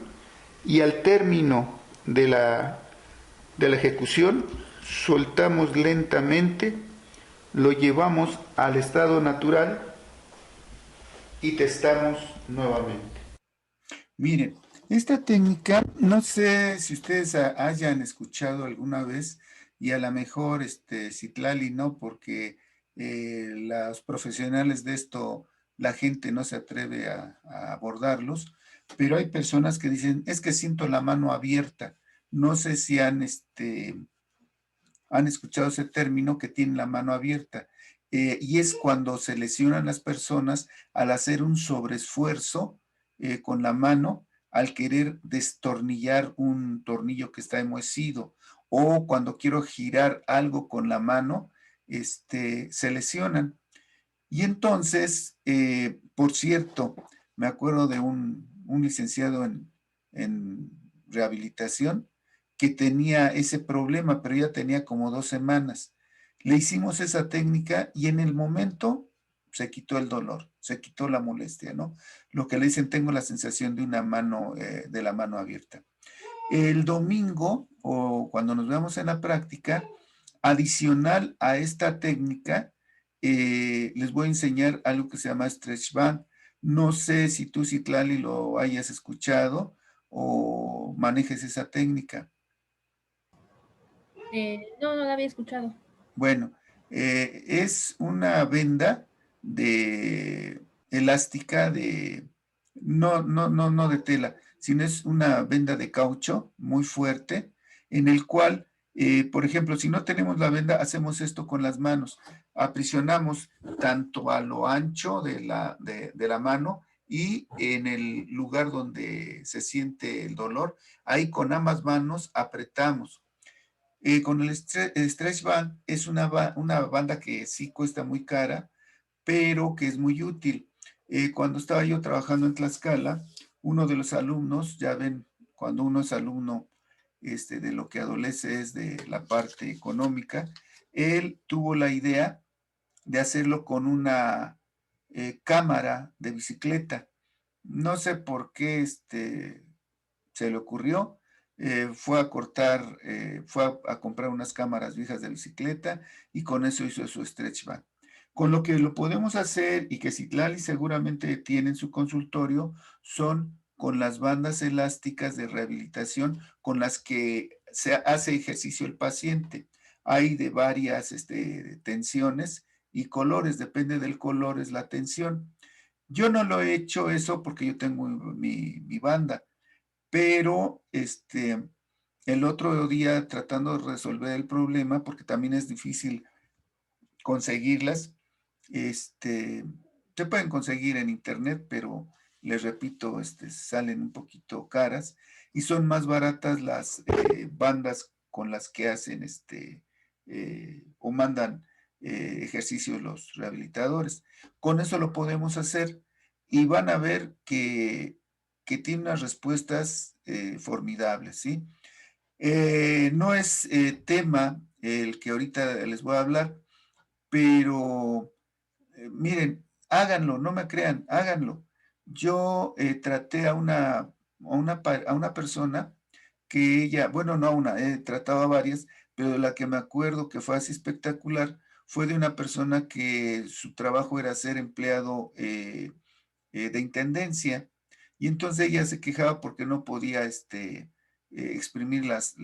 y al término de la ejecución soltamos lentamente, lo llevamos al estado natural y testamos nuevamente. Miren, esta técnica, no sé si ustedes hayan escuchado alguna vez, y a lo mejor Citlali no, porque los profesionales de esto, la gente no se atreve a abordarlos, pero hay personas que dicen, es que siento la mano abierta. No sé si han escuchado ese término, que tienen la mano abierta. Y es cuando se lesionan las personas al hacer un sobreesfuerzo con la mano, al querer destornillar un tornillo que está enmohecido, o cuando quiero girar algo con la mano, se lesionan. Y entonces, por cierto, me acuerdo de un licenciado en rehabilitación que tenía ese problema, pero ya tenía como 2 semanas. Le hicimos esa técnica y en el momento se quitó el dolor, se quitó la molestia, ¿no? Lo que le dicen, tengo la sensación de una mano, de la mano abierta. El domingo, o cuando nos veamos en la práctica, adicional a esta técnica, les voy a enseñar algo que se llama stretch band. No sé si tú, Citlali, lo hayas escuchado o manejes esa técnica. No, no la había escuchado. Bueno, es una venda elástica no de tela, sino es una venda de caucho muy fuerte, en el cual, por ejemplo, si no tenemos la venda, hacemos esto con las manos. Aprisionamos tanto a lo ancho de la mano y en el lugar donde se siente el dolor, ahí con ambas manos apretamos. Con el stretch band es una banda que sí cuesta muy cara, pero que es muy útil. Cuando estaba yo trabajando en Tlaxcala, uno de los alumnos, ya ven, cuando uno es alumno de lo que adolece es de la parte económica, él tuvo la idea de hacerlo con una cámara de bicicleta. No sé por qué se le ocurrió. Fue a comprar unas cámaras viejas de bicicleta y con eso hizo su stretch band. Con lo que lo podemos hacer, y que Citlali seguramente tiene en su consultorio, son con las bandas elásticas de rehabilitación con las que se hace ejercicio el paciente. Hay de varias tensiones y colores, depende del color es la tensión. Yo no lo he hecho eso porque yo tengo mi banda, pero el otro día, tratando de resolver el problema, porque también es difícil conseguirlas, se pueden conseguir en internet, pero les repito, salen un poquito caras y son más baratas las bandas con las que hacen o mandan ejercicios los rehabilitadores. Con eso lo podemos hacer y van a ver que tiene unas respuestas formidables, ¿sí? No es tema el que ahorita les voy a hablar, pero miren, háganlo, no me crean, háganlo. Yo traté a una persona que ella, bueno, no a una, he tratado a varias, pero la que me acuerdo que fue así espectacular fue de una persona que su trabajo era ser empleado de intendencia, y entonces ella se quejaba porque no podía exprimir las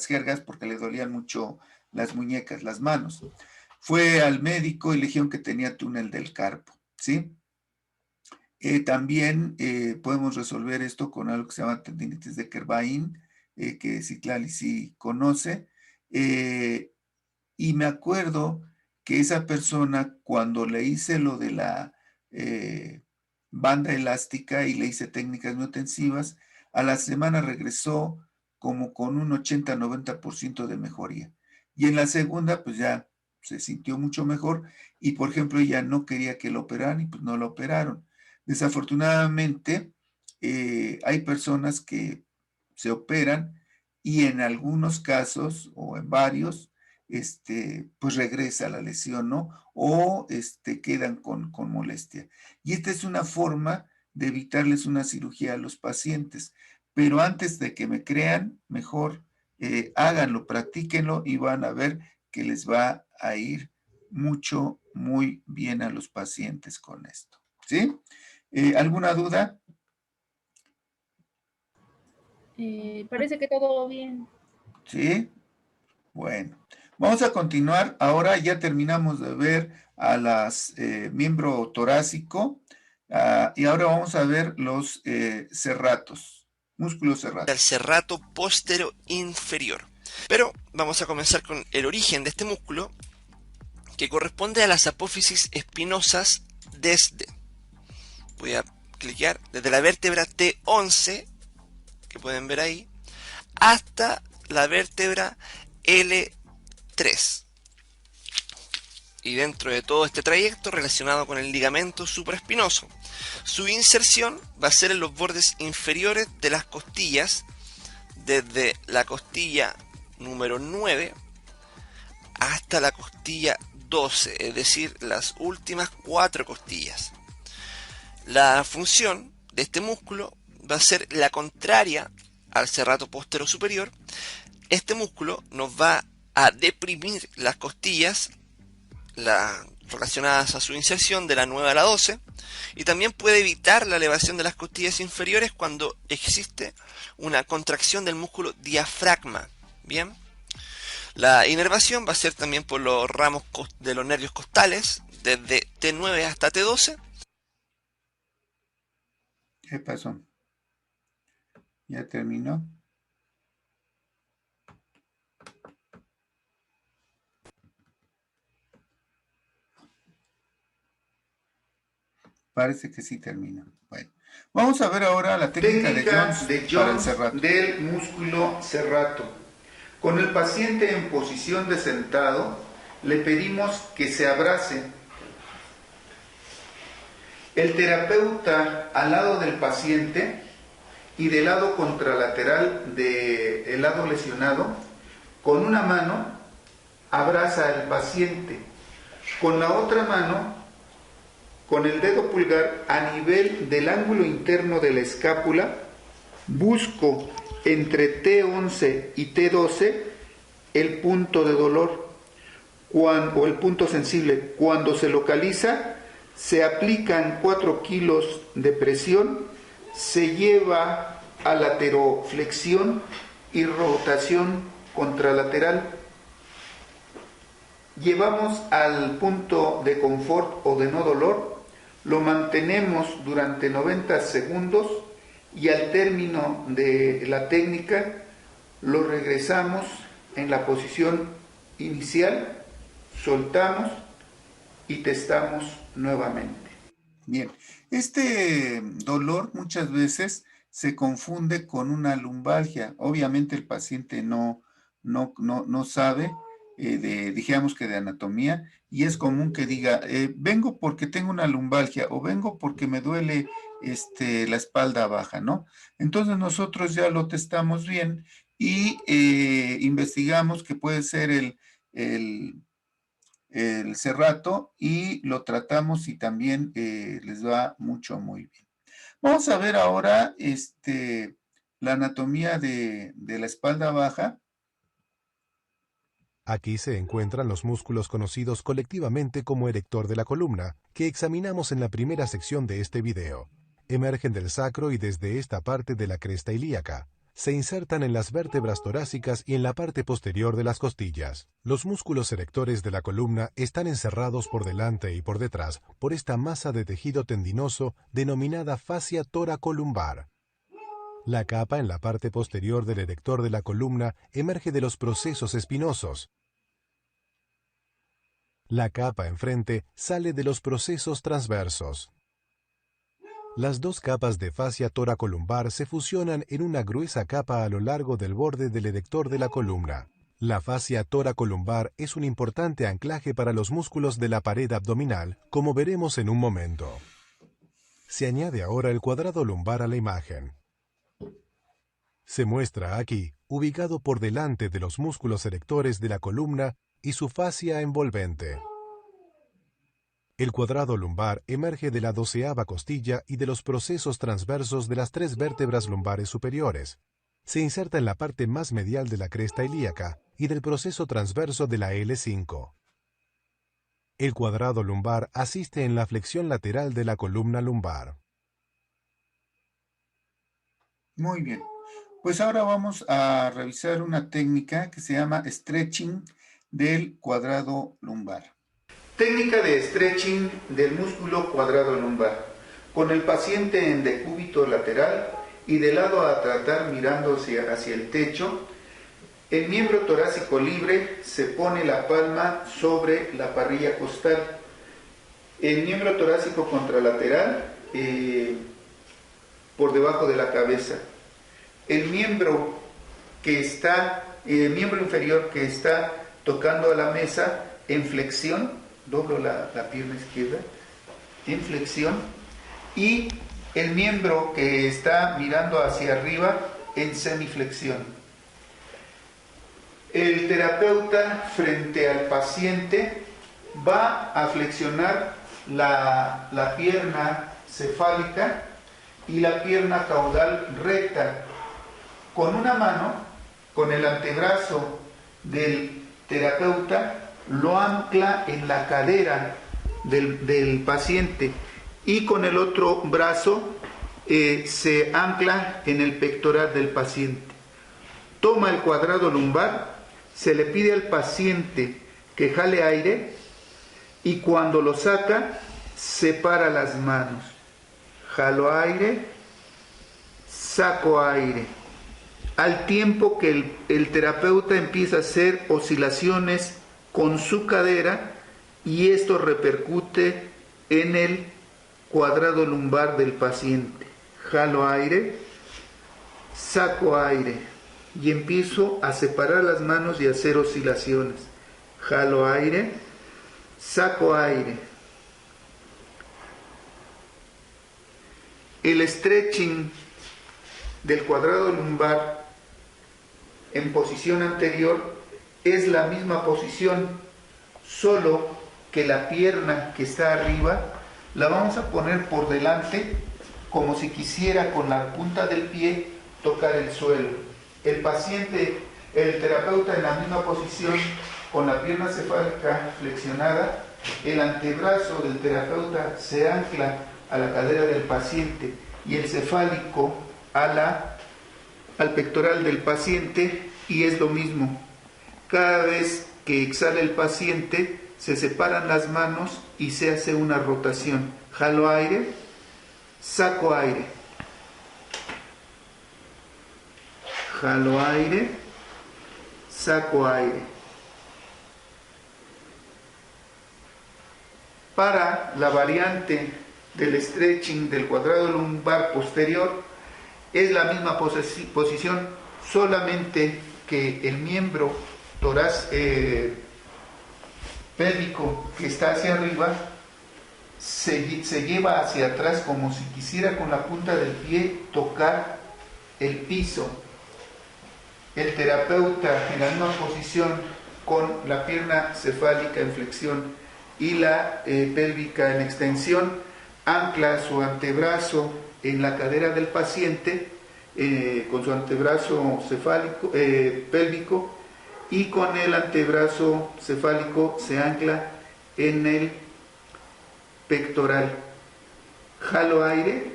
jergas porque le dolían mucho las muñecas, las manos. Fue al médico y le dijeron que tenía túnel del carpo, ¿sí? También podemos resolver esto con algo que se llama tendinitis de Kervain, que Citlali sí conoce. Y me acuerdo que esa persona, cuando le hice lo de la banda elástica y le hice técnicas no tensivas, a la semana regresó como con un 80-90% de mejoría. Y en la segunda, pues ya se sintió mucho mejor y, por ejemplo, ella no quería que lo operaran y pues no lo operaron. Desafortunadamente, hay personas que se operan y en algunos casos o en varios, pues regresa la lesión, ¿no? O quedan con molestia. Y esta es una forma de evitarles una cirugía a los pacientes. Pero antes de que me crean, mejor háganlo, practíquenlo y van a ver que les va a ir muy bien a los pacientes con esto. ¿Sí? ¿Alguna duda? Parece que todo bien. ¿Sí? Bueno, vamos a continuar. Ahora ya terminamos de ver a las miembro torácico y ahora vamos a ver los serratos, músculos serratos. Al serrato póstero inferior. Pero vamos a comenzar con el origen de este músculo, que corresponde a las apófisis espinosas desde, voy a cliquear, desde la vértebra T11, que pueden ver ahí, hasta la vértebra L3. Y dentro de todo este trayecto relacionado con el ligamento supraespinoso, su inserción va a ser en los bordes inferiores de las costillas, desde la costilla número 9 hasta la costilla 12, es decir, las últimas 4 costillas. La función de este músculo va a ser la contraria al serrato póstero superior. Este músculo nos va a deprimir las costillas relacionadas a su inserción de la 9 a la 12, y también puede evitar la elevación de las costillas inferiores cuando existe una contracción del músculo diafragma. Bien, la inervación va a ser también por los ramos de los nervios costales, desde T9 hasta T12. ¿Qué pasó? ¿Ya terminó? Parece que sí termina. Bueno, vamos a ver ahora la técnica de Jones para el del músculo serrato. Con el paciente en posición de sentado, le pedimos que se abrace. El terapeuta al lado del paciente y del lado contralateral del lado lesionado, con una mano abraza al paciente, con la otra mano, con el dedo pulgar a nivel del ángulo interno de la escápula, busco entre T11 y T12 el punto de dolor o el punto sensible. Cuando se localiza, se aplican 4 kilos de presión, se lleva a lateroflexión y rotación contralateral. Llevamos al punto de confort o de no dolor, lo mantenemos durante 90 segundos y al término de la técnica lo regresamos en la posición inicial, soltamos y testamos nuevamente. Bien, este dolor muchas veces se confunde con una lumbalgia. Obviamente el paciente no sabe digamos que de anatomía, y es común que diga, vengo porque tengo una lumbalgia o vengo porque me duele la espalda baja, ¿no? Entonces nosotros ya lo testamos bien y investigamos que puede ser el serrato y lo tratamos y también les va muy bien. Vamos a ver ahora la anatomía de la espalda baja. Aquí se encuentran los músculos conocidos colectivamente como erector de la columna, que examinamos en la primera sección de este video. Emergen del sacro y desde esta parte de la cresta ilíaca. Se insertan en las vértebras torácicas y en la parte posterior de las costillas. Los músculos erectores de la columna están encerrados por delante y por detrás por esta masa de tejido tendinoso denominada fascia toracolumbar. La capa en la parte posterior del erector de la columna emerge de los procesos espinosos. La capa enfrente sale de los procesos transversos. Las dos capas de fascia toracolumbar se fusionan en una gruesa capa a lo largo del borde del erector de la columna. La fascia toracolumbar es un importante anclaje para los músculos de la pared abdominal, como veremos en un momento. Se añade ahora el cuadrado lumbar a la imagen. Se muestra aquí, ubicado por delante de los músculos erectores de la columna y su fascia envolvente. El cuadrado lumbar emerge de la 12ª costilla y de los procesos transversos de las 3 vértebras lumbares superiores. Se inserta en la parte más medial de la cresta ilíaca y del proceso transverso de la L5. El cuadrado lumbar asiste en la flexión lateral de la columna lumbar. Muy bien. Pues ahora vamos a revisar una técnica que se llama stretching del cuadrado lumbar. Técnica de stretching del músculo cuadrado lumbar. Con el paciente en decúbito lateral y de lado a tratar mirando hacia el techo, el miembro torácico libre se pone la palma sobre la parrilla costal. El miembro torácico contralateral por debajo de la cabeza. El miembro inferior que está tocando a la mesa en flexión, doblo la pierna izquierda, en flexión, y el miembro que está mirando hacia arriba en semiflexión. El terapeuta frente al paciente va a flexionar la pierna cefálica y la pierna caudal recta. Con una mano, con el antebrazo del terapeuta, lo ancla en la cadera del paciente y con el otro brazo se ancla en el pectoral del paciente. Toma el cuadrado lumbar, se le pide al paciente que jale aire y cuando lo saca, separa las manos. Jalo aire, saco aire. Al tiempo que el terapeuta empieza a hacer oscilaciones con su cadera y esto repercute en el cuadrado lumbar del paciente. Jalo aire, saco aire y empiezo a separar las manos y a hacer oscilaciones. Jalo aire, saco aire. El stretching del cuadrado lumbar en posición anterior es la misma posición, solo que la pierna que está arriba la vamos a poner por delante como si quisiera con la punta del pie tocar el suelo. El paciente, el terapeuta en la misma posición con la pierna cefálica flexionada, el antebrazo del terapeuta se ancla a la cadera del paciente y el cefálico al pectoral del paciente y es lo mismo. Cada vez que exhala el paciente se separan las manos y se hace una rotación. Jalo aire, saco aire. Jalo aire, saco aire. Para la variante del stretching del cuadrado lumbar posterior es la misma posición, solamente que el miembro pélvico que está hacia arriba se lleva hacia atrás como si quisiera con la punta del pie tocar el piso. El terapeuta en la misma posición con la pierna cefálica en flexión y la pélvica en extensión, ancla su antebrazo en la cadera del paciente con su antebrazo cefálico, pélvico, y con el antebrazo cefálico se ancla en el pectoral. Jalo aire,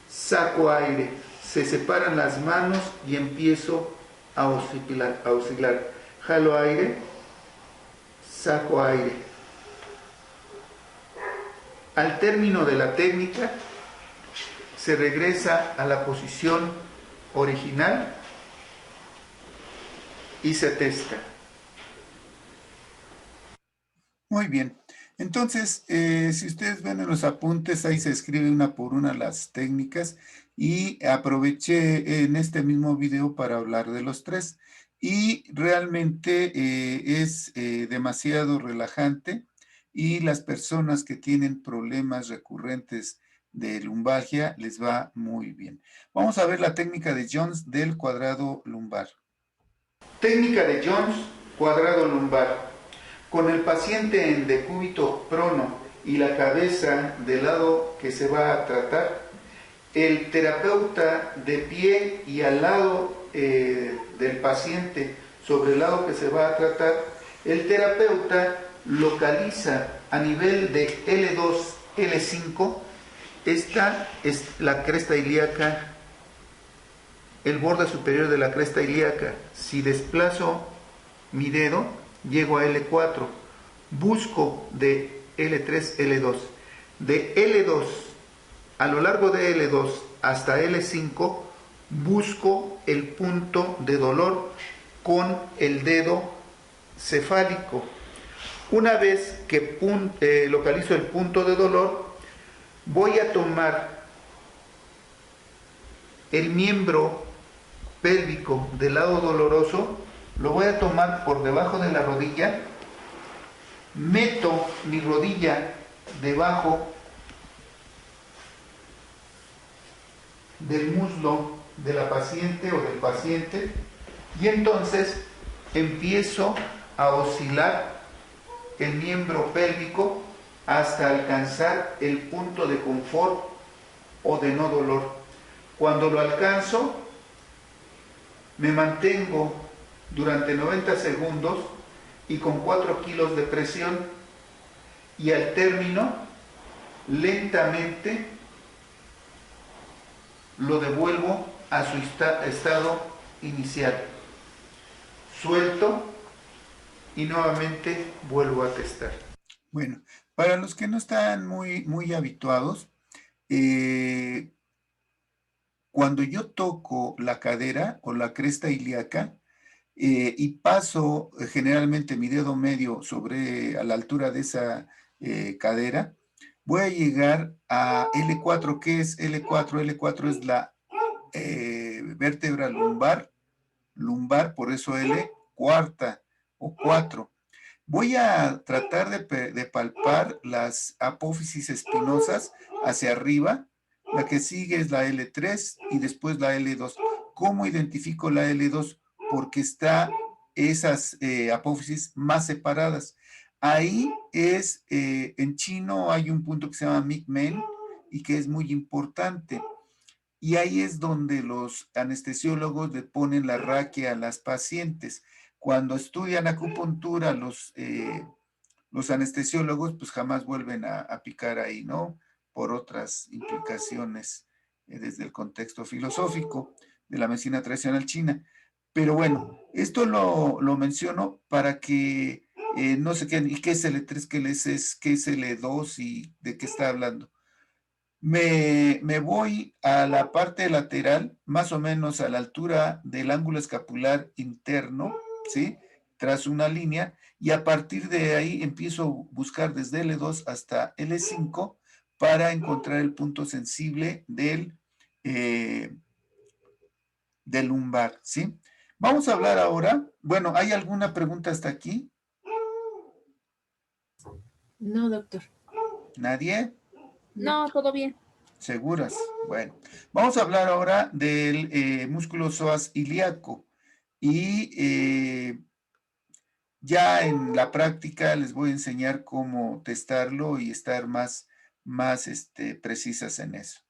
saco aire, se separan las manos y empiezo a oscilar. Jalo aire, saco aire. Al término de la técnica, se regresa a la posición original y se testa. Muy bien. Entonces, si ustedes ven en los apuntes, ahí se escribe una por una las técnicas y aproveché en este mismo video para hablar de los tres. y realmente es demasiado relajante, y las personas que tienen problemas recurrentes de lumbalgia les va muy bien. Vamos a ver la técnica de Jones del cuadrado lumbar. Técnica de Jones, cuadrado lumbar. Con el paciente en decúbito prono y la cabeza del lado que se va a tratar, el terapeuta de pie y al lado del paciente sobre el lado que se va a tratar, el terapeuta localiza a nivel de L2, L5, esta es la cresta ilíaca, el borde superior de la cresta ilíaca. Si desplazo mi dedo, llego a L4, busco de L3, L2. De L2, a lo largo de L2 hasta L5, busco el punto de dolor con el dedo cefálico. Una vez que localizo el punto de dolor, voy a tomar el miembro pélvico del lado doloroso, lo voy a tomar por debajo de la rodilla, meto mi rodilla debajo del muslo de la paciente o del paciente, y entonces empiezo a oscilar el miembro pélvico hasta alcanzar el punto de confort o de no dolor. Cuando lo alcanzo, me mantengo durante 90 segundos y con 4 kilos de presión, y al término lentamente lo devuelvo a su estado inicial. Suelto y nuevamente vuelvo a testar. Bueno, para los que no están muy habituados, cuando yo toco la cadera o la cresta ilíaca y paso generalmente mi dedo medio a la altura de esa cadera, voy a llegar a L4. ¿Qué es L4? L4 es la vértebra lumbar, por eso L cuarta o 4. Voy a tratar de palpar las apófisis espinosas hacia arriba. La que sigue es la L3 y después la L2. ¿Cómo identifico la L2? Porque está esas apófisis más separadas. Ahí es, en chino hay un punto que se llama Migmen y que es muy importante. Y ahí es donde los anestesiólogos le ponen la raquia a las pacientes. Cuando estudian acupuntura, los anestesiólogos pues jamás vuelven a picar ahí, ¿no? Por otras implicaciones desde el contexto filosófico de la medicina tradicional china. Pero bueno, esto lo menciono para que no se queden, ¿y qué es L3, qué es L2 y de qué está hablando? Me voy a la parte lateral, más o menos a la altura del ángulo escapular interno, ¿sí? Trazo una línea y a partir de ahí empiezo a buscar desde L2 hasta L5 para encontrar el punto sensible del lumbar, ¿sí? Vamos a hablar ahora, bueno, ¿hay alguna pregunta hasta aquí? No, doctor. ¿Nadie? No, todo bien. ¿Seguras? Bueno, vamos a hablar ahora del músculo psoas ilíaco y ya en la práctica les voy a enseñar cómo testarlo y estar más precisas en eso.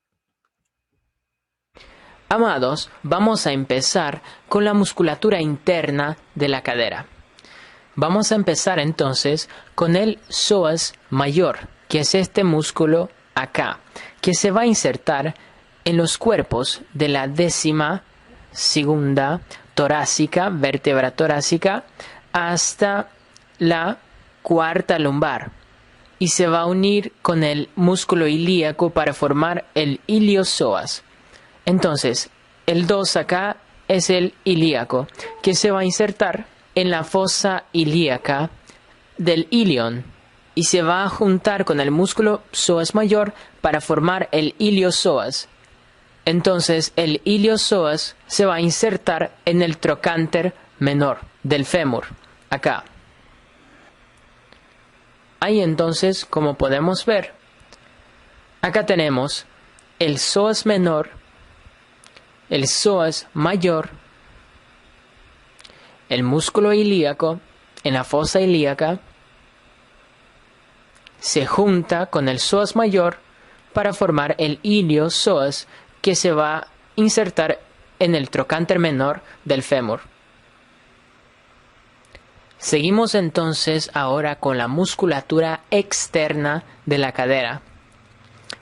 Amados, vamos a empezar con la musculatura interna de la cadera. Vamos a empezar entonces con el psoas mayor, que es este músculo acá, que se va a insertar en los cuerpos de la 12ª torácica, vértebra torácica, hasta la 4ª lumbar, y se va a unir con el músculo ilíaco para formar el iliosoas. Entonces, el 2 acá es el ilíaco, que se va a insertar en la fosa ilíaca del ilion y se va a juntar con el músculo psoas mayor para formar el iliosoas. Entonces, el iliosoas se va a insertar en el trocánter menor del fémur, acá. Ahí entonces, como podemos ver, acá tenemos el psoas menor, el psoas mayor, el músculo ilíaco en la fosa ilíaca se junta con el psoas mayor para formar el ilio-psoas que se va a insertar en el trocánter menor del fémur. Seguimos entonces ahora con la musculatura externa de la cadera,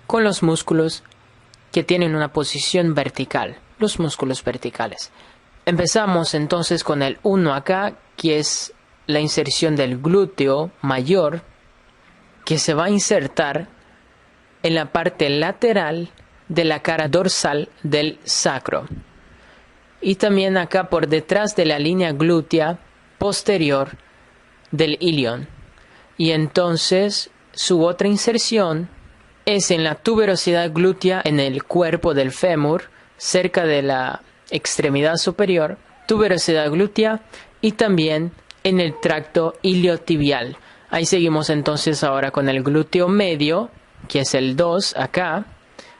con los músculos que tienen una posición vertical, los músculos verticales. Empezamos entonces con el 1 acá, que es la inserción del glúteo mayor, que se va a insertar en la parte lateral de la cara dorsal del sacro. Y también acá por detrás de la línea glútea posterior del ilion. Y entonces su otra inserción es en la tuberosidad glútea en el cuerpo del fémur, cerca de la extremidad superior, tuberosidad glútea, y también en el tracto iliotibial. Ahí seguimos entonces ahora con el glúteo medio, que es el 2 acá,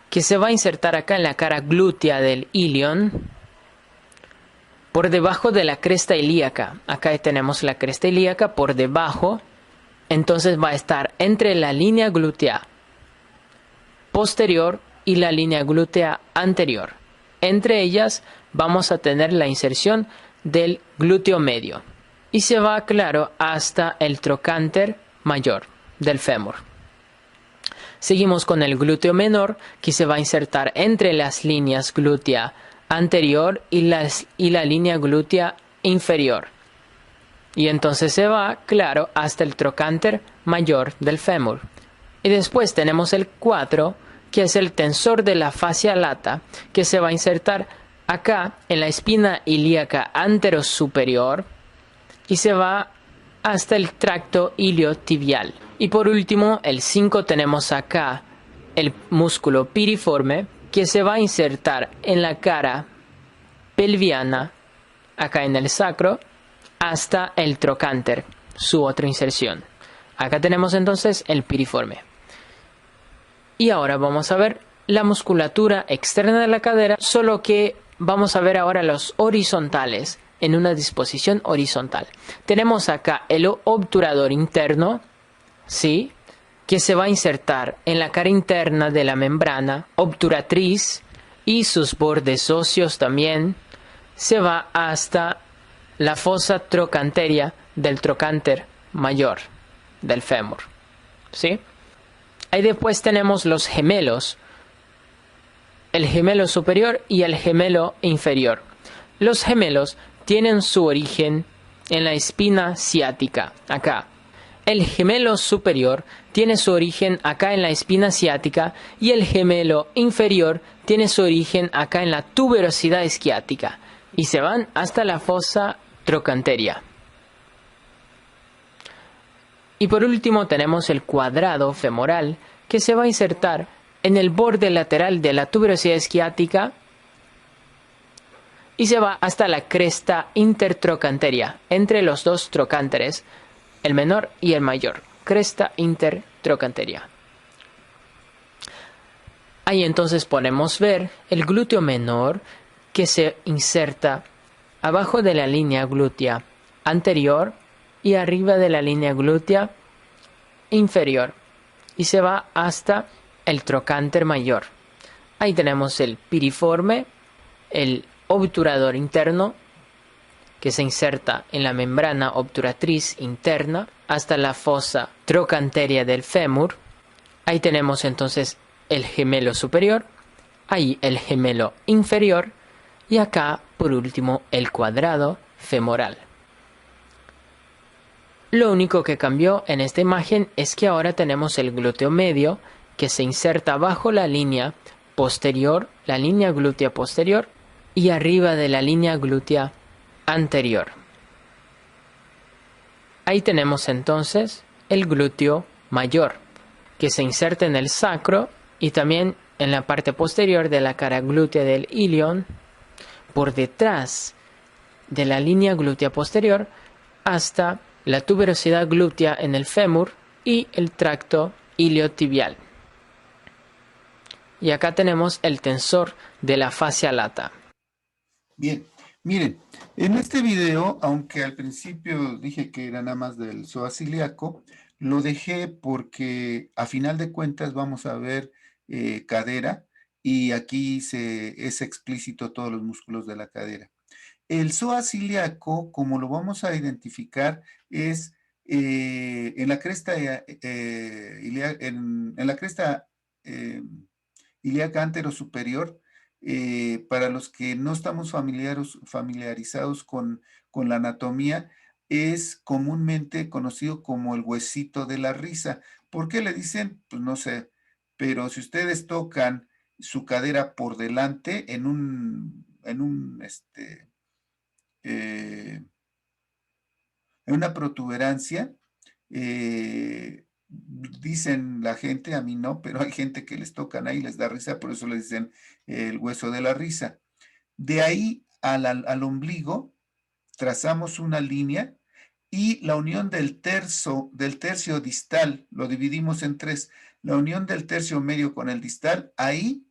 que se va a insertar acá en la cara glútea del ilion, por debajo de la cresta ilíaca. Acá tenemos la cresta ilíaca por debajo, entonces va a estar entre la línea glútea posterior y la línea glútea anterior. Entre ellas vamos a tener la inserción del glúteo medio y se va, claro, hasta el trocánter mayor del fémur. Seguimos con el glúteo menor, que se va a insertar entre las líneas glútea anterior y la línea glútea inferior. Y entonces se va, claro, hasta el trocánter mayor del fémur. Y después tenemos el 4, que es el tensor de la fascia lata, que se va a insertar acá en la espina ilíaca anterosuperior y se va hasta el tracto iliotibial. Y por último, el 5, tenemos acá el músculo piriforme, que se va a insertar en la cara pelviana, acá en el sacro, hasta el trocánter, su otra inserción. Acá tenemos entonces el piriforme. Y ahora vamos a ver la musculatura externa de la cadera, solo que vamos a ver ahora los horizontales, en una disposición horizontal. Tenemos acá el obturador interno, ¿sí?, que se va a insertar en la cara interna de la membrana obturatriz y sus bordes óseos también. Se va hasta la fosa trocanteria del trocánter mayor del fémur, ¿sí? Ahí después tenemos los gemelos, el gemelo superior y el gemelo inferior. Los gemelos tienen su origen en la espina ciática, acá. El gemelo superior tiene su origen acá en la espina ciática y el gemelo inferior tiene su origen acá en la tuberosidad isquiática y se van hasta la fosa trocanteria. Y por último tenemos el cuadrado femoral, que se va a insertar en el borde lateral de la tuberosidad isquiática y se va hasta la cresta intertrocanteria, entre los dos trocánteres, el menor y el mayor, cresta intertrocanteria. Ahí entonces podemos ver el glúteo menor, que se inserta abajo de la línea glútea anterior y arriba de la línea glútea inferior y se va hasta el trocánter mayor. Ahí tenemos el piriforme, el obturador interno, que se inserta en la membrana obturatriz interna hasta la fosa trocanteria del fémur. Ahí tenemos entonces el gemelo superior, ahí el gemelo inferior y acá por último el cuadrado femoral. Lo único que cambió en esta imagen es que ahora tenemos el glúteo medio, que se inserta bajo la línea posterior, la línea glútea posterior, y arriba de la línea glútea anterior. Ahí tenemos entonces el glúteo mayor, que se inserta en el sacro y también en la parte posterior de la cara glútea del ilion, por detrás de la línea glútea posterior hasta la tuberosidad glútea en el fémur y el tracto iliotibial. Y acá tenemos el tensor de la fascia lata. Bien, miren, en este video, aunque al principio dije que era nada más del psoas ilíaco, lo dejé porque a final de cuentas vamos a ver cadera y aquí es explícito todos los músculos de la cadera. El psoas ilíaco, como lo vamos a identificar, es en la cresta, en la cresta ilíaca anterosuperior. Para los que no estamos familiarizados con la anatomía, es comúnmente conocido como el huesito de la risa. ¿Por qué le dicen? Pues no sé, pero si ustedes tocan su cadera por delante en una protuberancia, dicen la gente, a mí no, pero hay gente que les tocan ahí, les da risa, por eso le dicen el hueso de la risa. De ahí al ombligo trazamos una línea y la unión del tercio distal, lo dividimos en tres, la unión del tercio medio con el distal, ahí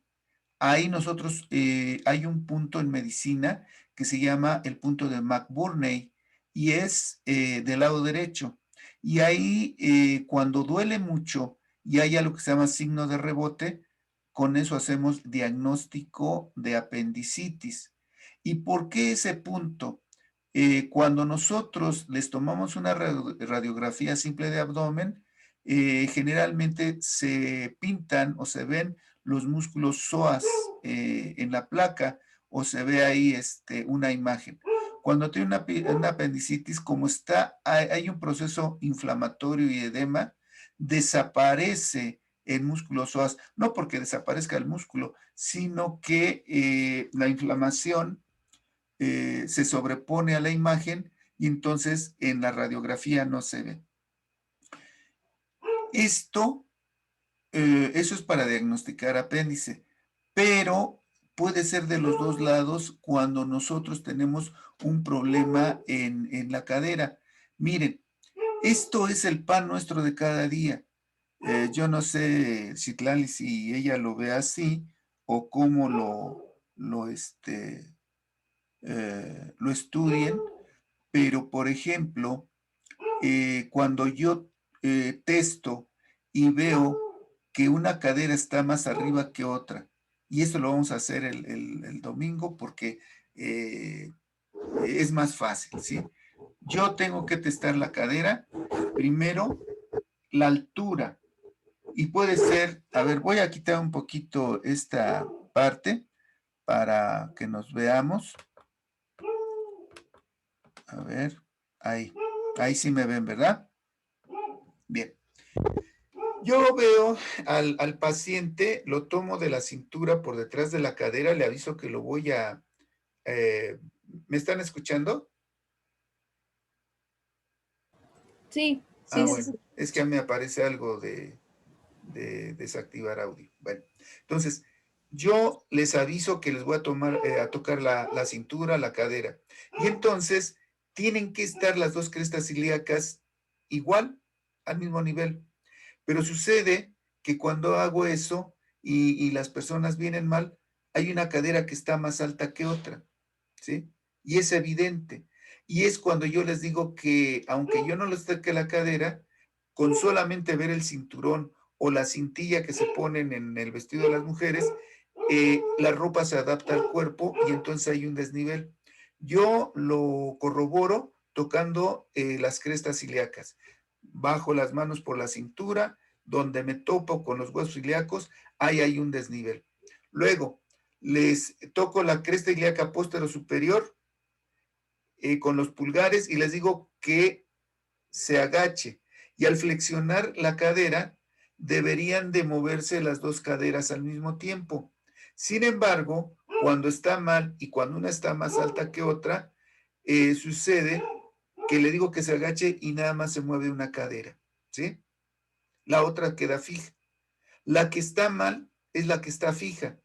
nosotros, hay un punto en medicina que se llama el punto de McBurney y es del lado derecho. Y ahí, cuando duele mucho y hay algo que se llama signo de rebote, con eso hacemos diagnóstico de apendicitis. ¿Y por qué ese punto? Cuando nosotros les tomamos una radiografía simple de abdomen, generalmente se pintan o se ven los músculos psoas en la placa o se ve ahí una imagen. Cuando tiene una apendicitis, como hay un proceso inflamatorio y edema, desaparece el músculo psoas, no porque desaparezca el músculo, sino que la inflamación se sobrepone a la imagen y entonces en la radiografía no se ve. Eso es para diagnosticar apéndice, pero puede ser de los dos lados cuando nosotros tenemos un problema en la cadera. Miren, esto es el pan nuestro de cada día. Yo no sé, Citlali, si ella lo ve así o cómo lo estudien, pero por ejemplo, cuando yo testo y veo que una cadera está más arriba que otra, y eso lo vamos a hacer el domingo porque es más fácil, ¿sí? Yo tengo que testar la cadera, primero la altura, y puede ser, a ver, voy a quitar un poquito esta parte para que nos veamos. A ver, ahí sí me ven, ¿verdad? Bien. Yo veo al paciente, lo tomo de la cintura por detrás de la cadera, le aviso que lo voy a... ¿me están escuchando? Sí, Bueno, sí. es que a mí me aparece algo de desactivar audio. Bueno, entonces, yo les aviso que les voy a tocar la cintura, la cadera. Y entonces, tienen que estar las dos crestas ilíacas igual, al mismo nivel. Pero sucede que cuando hago eso y las personas vienen mal, hay una cadera que está más alta que otra, ¿sí? Y es evidente. Y es cuando yo les digo que, aunque yo no les toque la cadera, con solamente ver el cinturón o la cintilla que se ponen en el vestido de las mujeres, la ropa se adapta al cuerpo y entonces hay un desnivel. Yo lo corroboro tocando las crestas ilíacas. Bajo las manos por la cintura, donde me topo con los huesos ilíacos, ahí hay un desnivel. Luego, les toco la cresta ilíaca póstero superior con los pulgares y les digo que se agache. Y al flexionar la cadera, deberían de moverse las dos caderas al mismo tiempo. Sin embargo, cuando está mal y cuando una está más alta que otra, sucede que le digo que se agache y nada más se mueve una cadera, ¿sí? La otra queda fija. La que está mal es la que está fija.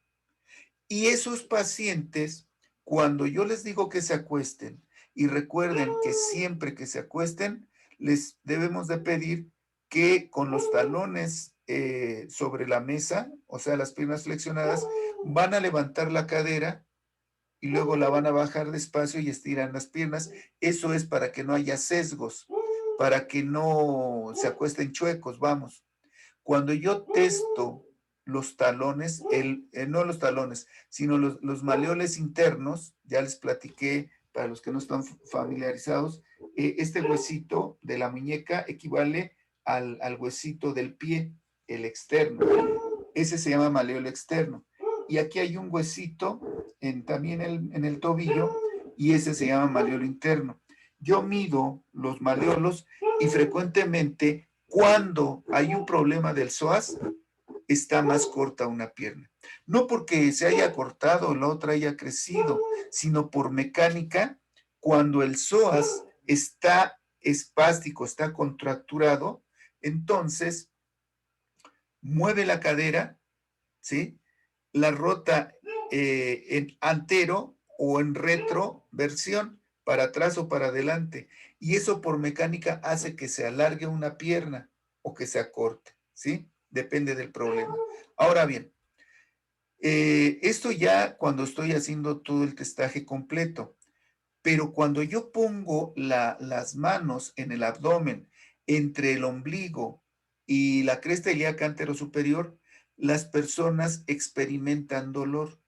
Y esos pacientes, cuando yo les digo que se acuesten Y recuerden que siempre que se acuesten, les debemos de pedir que con los talones sobre la mesa, o sea, las piernas flexionadas, van a levantar la cadera y luego la van a bajar despacio y estiran las piernas. Eso es para que no haya sesgos, para que no se acuesten chuecos, vamos. Cuando yo testo los talones, no los talones, sino los maleoles internos, ya les platiqué, para los que no están familiarizados, este huesito de la muñeca equivale al huesito del pie, el externo. Ese se llama maleolo externo. Y aquí hay un huesito también en el tobillo, y ese se llama maleolo interno. Yo mido los maleolos y frecuentemente cuando hay un problema del psoas, está más corta una pierna. No porque se haya cortado o la otra haya crecido, sino por mecánica, cuando el psoas está espástico, está contracturado, entonces mueve la cadera, ¿sí? La rota en antero o en retroversión, para atrás o para adelante. Y eso por mecánica hace que se alargue una pierna o que se acorte, ¿sí? Depende del problema. Ahora bien, esto ya cuando estoy haciendo todo el testaje completo, pero cuando yo pongo las manos en el abdomen, entre el ombligo y la cresta ilíaca anterosuperior, las personas experimentan dolor.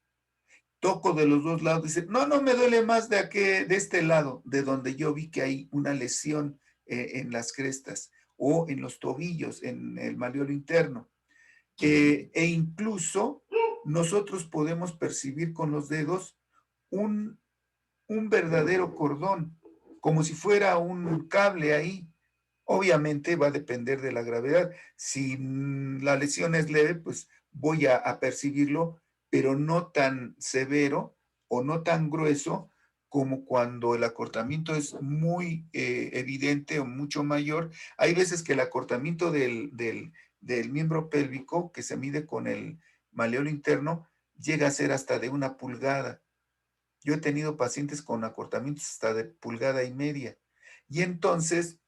Toco de los dos lados, dice, no me duele más de este lado, de donde yo vi que hay una lesión en las crestas o en los tobillos, en el maleolo interno. E incluso nosotros podemos percibir con los dedos un verdadero cordón, como si fuera un cable ahí. Obviamente va a depender de la gravedad. Si la lesión es leve, pues voy a percibirlo, pero no tan severo o no tan grueso como cuando el acortamiento es muy evidente o mucho mayor. Hay veces que el acortamiento del miembro pélvico, que se mide con el maleolo interno, llega a ser hasta de 1 pulgada. Yo he tenido pacientes con acortamientos hasta de 1,5 pulgadas. Y entonces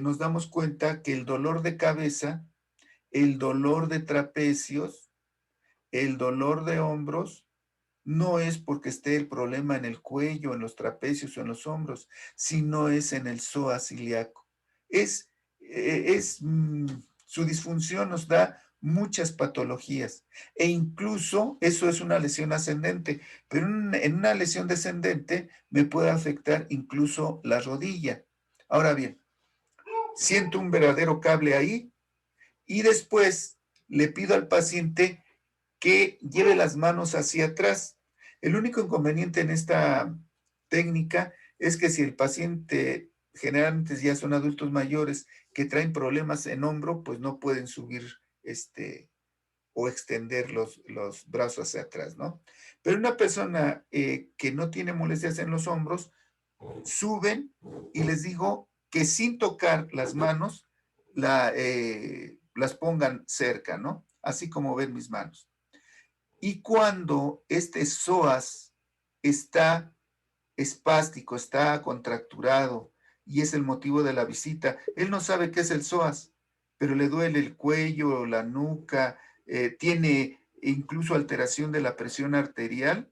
nos damos cuenta que el dolor de cabeza, el dolor de trapecios, el dolor de hombros, no es porque esté el problema en el cuello, en los trapecios o en los hombros, sino es en el psoas ilíaco. Su disfunción nos da muchas patologías, e incluso eso es una lesión ascendente, pero en una lesión descendente me puede afectar incluso la rodilla. Ahora bien, siento un verdadero cable ahí y después le pido al paciente que lleve las manos hacia atrás. El único inconveniente en esta técnica es que si el paciente, generalmente ya son adultos mayores que traen problemas en hombro, pues no pueden subir o extender los brazos hacia atrás, ¿no? Pero una persona que no tiene molestias en los hombros, suben y les digo que sin tocar las manos las pongan cerca, ¿no? Así como ven mis manos. Y cuando este psoas está espástico, está contracturado, y es el motivo de la visita, él no sabe qué es el psoas, pero le duele el cuello, la nuca, tiene incluso alteración de la presión arterial,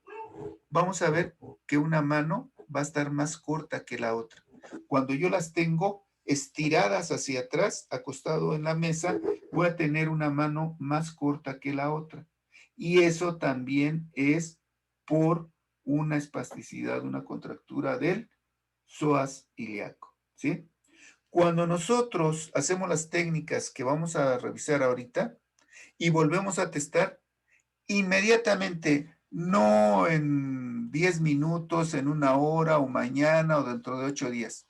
vamos a ver que una mano va a estar más corta que la otra. Cuando yo las tengo estiradas hacia atrás, acostado en la mesa, voy a tener una mano más corta que la otra. Y eso también es por una espasticidad, una contractura del psoas ilíaco, ¿sí? Cuando nosotros hacemos las técnicas que vamos a revisar ahorita y volvemos a testar, inmediatamente, no en 10 minutos, en 1 hora o mañana o dentro de 8 días,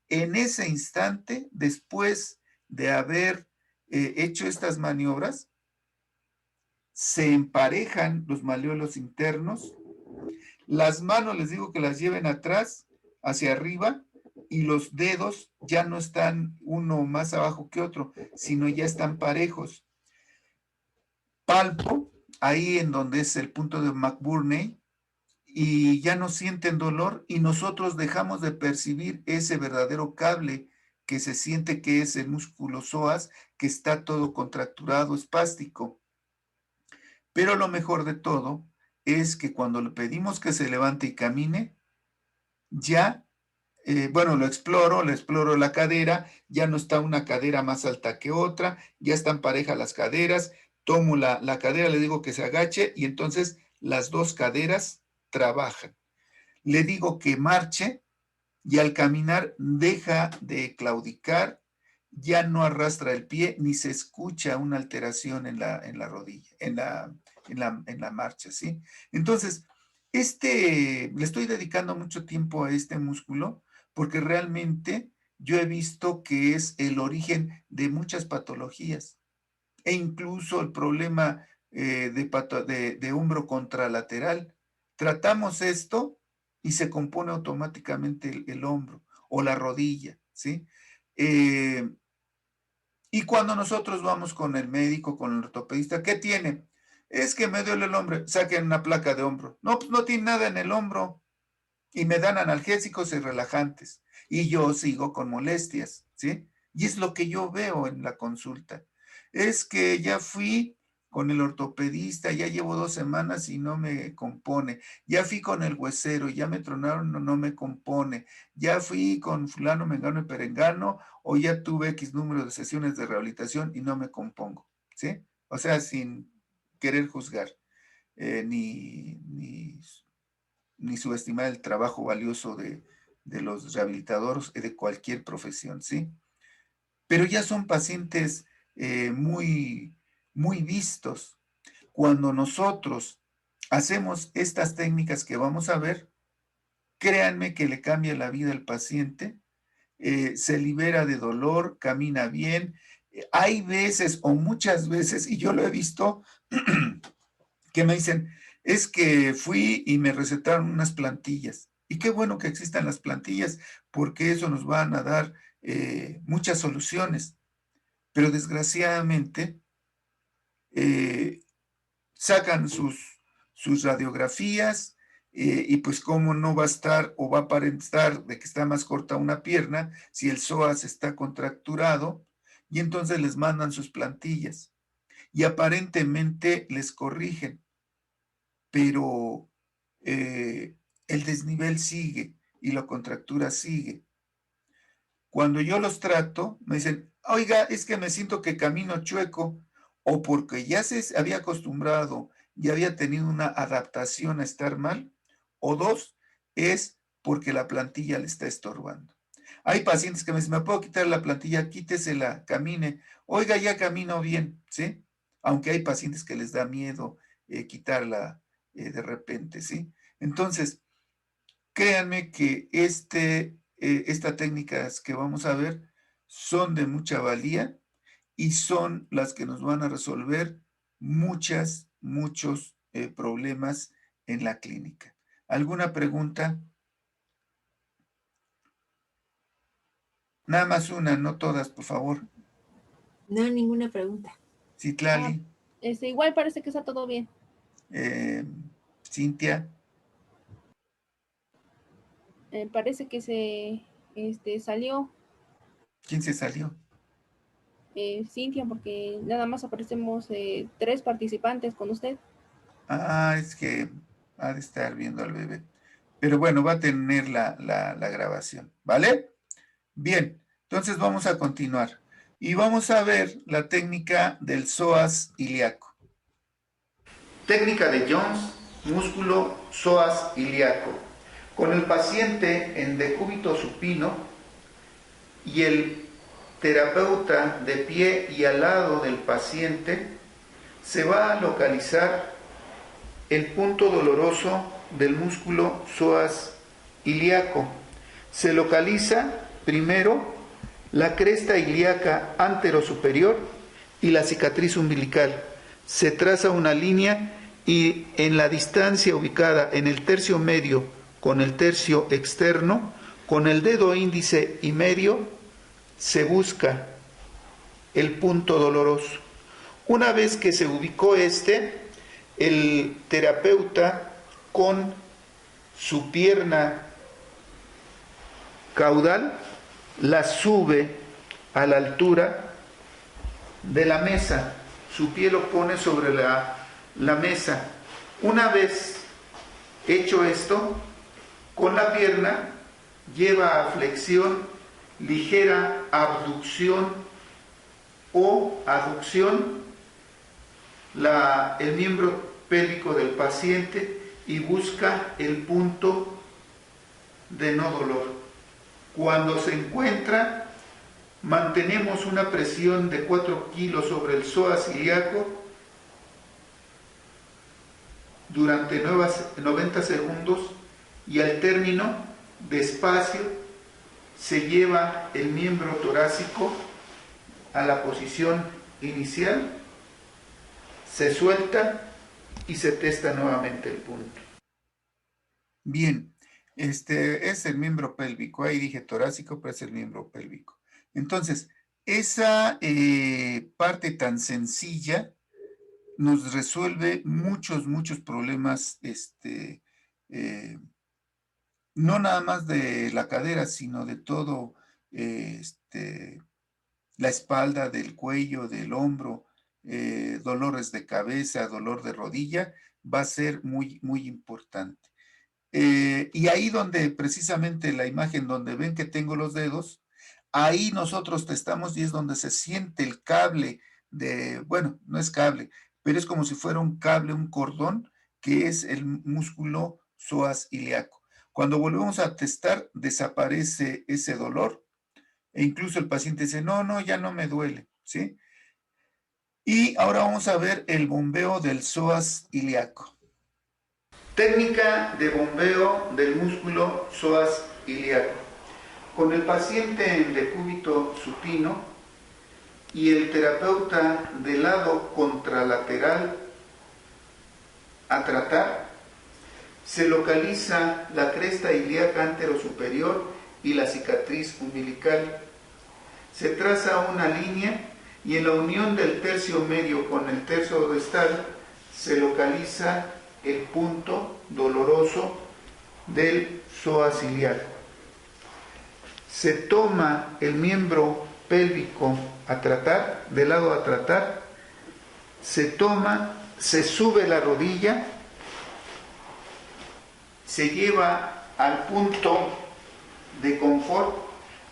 en ese instante, después de haber hecho estas maniobras, se emparejan los maleolos internos, las manos les digo que las lleven atrás, hacia arriba, y los dedos ya no están uno más abajo que otro, sino ya están parejos. Palpo, ahí en donde es el punto de McBurney, y ya no sienten dolor y nosotros dejamos de percibir ese verdadero cable que se siente que es el músculo psoas, que está todo contracturado, espástico. Pero lo mejor de todo es que cuando le pedimos que se levante y camine, ya, bueno, le exploro la cadera, ya no está una cadera más alta que otra, ya están parejas las caderas, tomo la cadera, le digo que se agache y entonces las dos caderas trabajan. Le digo que marche y al caminar deja de claudicar, ya no arrastra el pie ni se escucha una alteración en la rodilla, en la marcha, ¿sí? Entonces, le estoy dedicando mucho tiempo a este músculo porque realmente yo he visto que es el origen de muchas patologías e incluso el problema de hombro contralateral. Tratamos esto y se compone automáticamente el hombro o la rodilla, ¿sí? Y cuando nosotros vamos con el médico, con el ortopedista, ¿qué tiene? Es que me duele el hombro, saquen una placa de hombro. No, pues no tiene nada en el hombro. Y me dan analgésicos y relajantes. Y yo sigo con molestias, ¿sí? Y es lo que yo veo en la consulta. Es que ya fui con el ortopedista, ya llevo 2 semanas y no me compone. Ya fui con el huesero, ya me tronaron, no me compone. Ya fui con fulano, mengano y perengano, o ya tuve X número de sesiones de rehabilitación y no me compongo, ¿sí? O sea, sin querer juzgar, ni subestimar el trabajo valioso de los rehabilitadores de cualquier profesión, ¿sí? Pero ya son pacientes muy, muy vistos. Cuando nosotros hacemos estas técnicas que vamos a ver, créanme que le cambia la vida al paciente, se libera de dolor, camina bien. Hay veces o muchas veces, y yo lo he visto, que me dicen, es que fui y me recetaron unas plantillas. Y qué bueno que existan las plantillas, porque eso nos van a dar muchas soluciones. Pero desgraciadamente sacan sus radiografías y pues cómo no va a estar o va a aparentar de que está más corta una pierna si el psoas está contracturado, y entonces les mandan sus plantillas y aparentemente les corrigen, pero el desnivel sigue y la contractura sigue. Cuando yo los trato, me dicen, oiga, es que me siento que camino chueco, o porque ya se había acostumbrado y había tenido una adaptación a estar mal, o 2, es porque la plantilla le está estorbando. Hay pacientes que me dicen, ¿me puedo quitar la plantilla? Quítesela, camine. Oiga, ya camino bien, ¿sí? Aunque hay pacientes que les da miedo quitarla de repente, ¿sí? Entonces, créanme que estas técnicas que vamos a ver son de mucha valía y son las que nos van a resolver muchos problemas en la clínica. ¿Alguna pregunta? Nada más una, no todas, por favor. No, ninguna pregunta. Citlali. Igual parece que está todo bien. Cintia. Parece que se salió. ¿Quién se salió? Cintia, porque nada más aparecemos 3 participantes con usted. Ah, es que ha de estar viendo al bebé. Pero bueno, va a tener la grabación, ¿vale? Bien, entonces vamos a continuar. Y vamos a ver la técnica del psoas ilíaco. Técnica de Jones, músculo psoas ilíaco. Con el paciente en decúbito supino y el terapeuta de pie y al lado del paciente, se va a localizar el punto doloroso del músculo psoas ilíaco. Se localiza primero la cresta ilíaca anterosuperior y la cicatriz umbilical. Se traza una línea y en la distancia ubicada en el tercio medio con el tercio externo, con el dedo índice y medio, se busca el punto doloroso. Una vez que se ubicó el terapeuta con su pierna caudal, la sube a la altura de la mesa. Su pie lo pone sobre la mesa. Una vez hecho esto, con la pierna lleva a flexión, ligera abducción o aducción el miembro pélvico del paciente y busca el punto de no dolor. Cuando se encuentra, mantenemos una presión de 4 kilos sobre el psoas ilíaco durante 90 segundos y al término, despacio, se lleva el miembro torácico a la posición inicial, se suelta y se testa nuevamente el punto. Bien, este es el miembro pélvico. Ahí dije torácico, pero es el miembro pélvico. Entonces, esa parte tan sencilla nos resuelve muchos problemas, no nada más de la cadera, sino de todo, la espalda, del cuello, del hombro, dolores de cabeza, dolor de rodilla, va a ser muy importante. Y ahí donde precisamente la imagen donde ven que tengo los dedos, ahí nosotros testamos y es donde se siente el cable bueno, no es cable, pero es como si fuera un cable, un cordón, que es el músculo psoas ilíaco. Cuando volvemos a testar, desaparece ese dolor e incluso el paciente dice, no, ya no me duele, ¿sí? Y ahora vamos a ver el bombeo del psoas ilíaco. Técnica de bombeo del músculo psoas ilíaco. Con el paciente en decúbito supino y el terapeuta de lado contralateral a tratar, se localiza la cresta ilíaca anterosuperior y la cicatriz umbilical. Se traza una línea y en la unión del tercio medio con el tercio distal se localiza el punto doloroso del psoas ilíaco. Se toma el miembro pélvico a tratar, de lado a tratar, se sube la rodilla, se lleva al punto de confort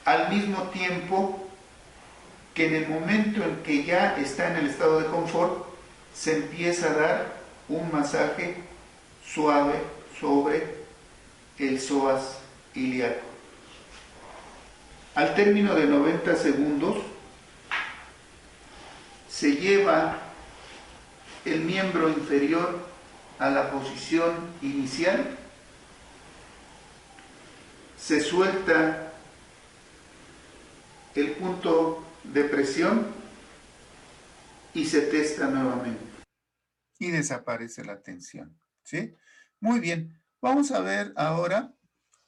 al mismo tiempo que en el momento en que ya está en el estado de confort se empieza a dar un masaje suave sobre el psoas ilíaco. Al término de 90 segundos se lleva el miembro inferior a la posición inicial, se suelta el punto de presión y se testa nuevamente. Y desaparece la tensión, ¿sí? Muy bien, vamos a ver ahora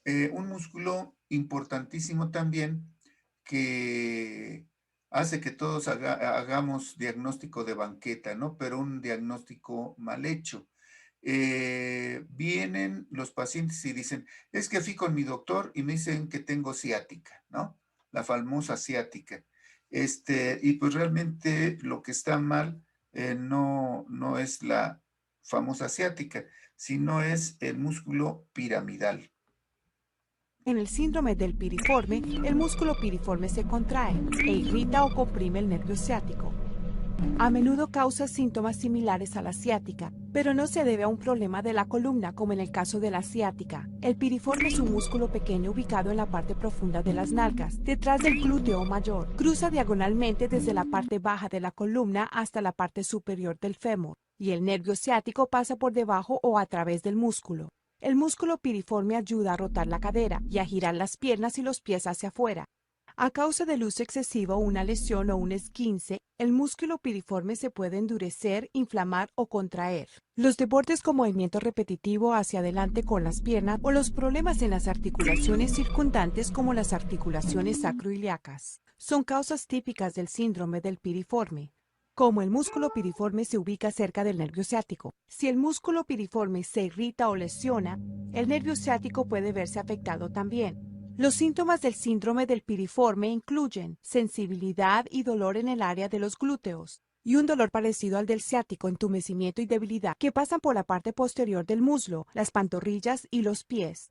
un músculo importantísimo también que hace que todos hagamos diagnóstico de banqueta, ¿no? Pero un diagnóstico mal hecho. Vienen los pacientes y dicen, es que fui con mi doctor y me dicen que tengo ciática, ¿no? La famosa ciática. Y pues realmente lo que está mal no es la famosa ciática, sino es el músculo piramidal. En el síndrome del piriforme, el músculo piriforme se contrae e irrita o comprime el nervio ciático. A menudo causa síntomas similares a la ciática, pero no se debe a un problema de la columna como en el caso de la ciática. El piriforme es un músculo pequeño ubicado en la parte profunda de las nalgas, detrás del glúteo mayor. Cruza diagonalmente desde la parte baja de la columna hasta la parte superior del fémur, y el nervio ciático pasa por debajo o a través del músculo. El músculo piriforme ayuda a rotar la cadera y a girar las piernas y los pies hacia afuera. A causa del uso excesivo, una lesión o un esguince, el músculo piriforme se puede endurecer, inflamar o contraer. Los deportes con movimiento repetitivo hacia adelante con las piernas o los problemas en las articulaciones circundantes como las articulaciones sacroiliacas son causas típicas del síndrome del piriforme. Como el músculo piriforme se ubica cerca del nervio ciático, si el músculo piriforme se irrita o lesiona, el nervio ciático puede verse afectado también. Los síntomas del síndrome del piriforme incluyen sensibilidad y dolor en el área de los glúteos, y un dolor parecido al del ciático, entumecimiento y debilidad que pasan por la parte posterior del muslo, las pantorrillas y los pies.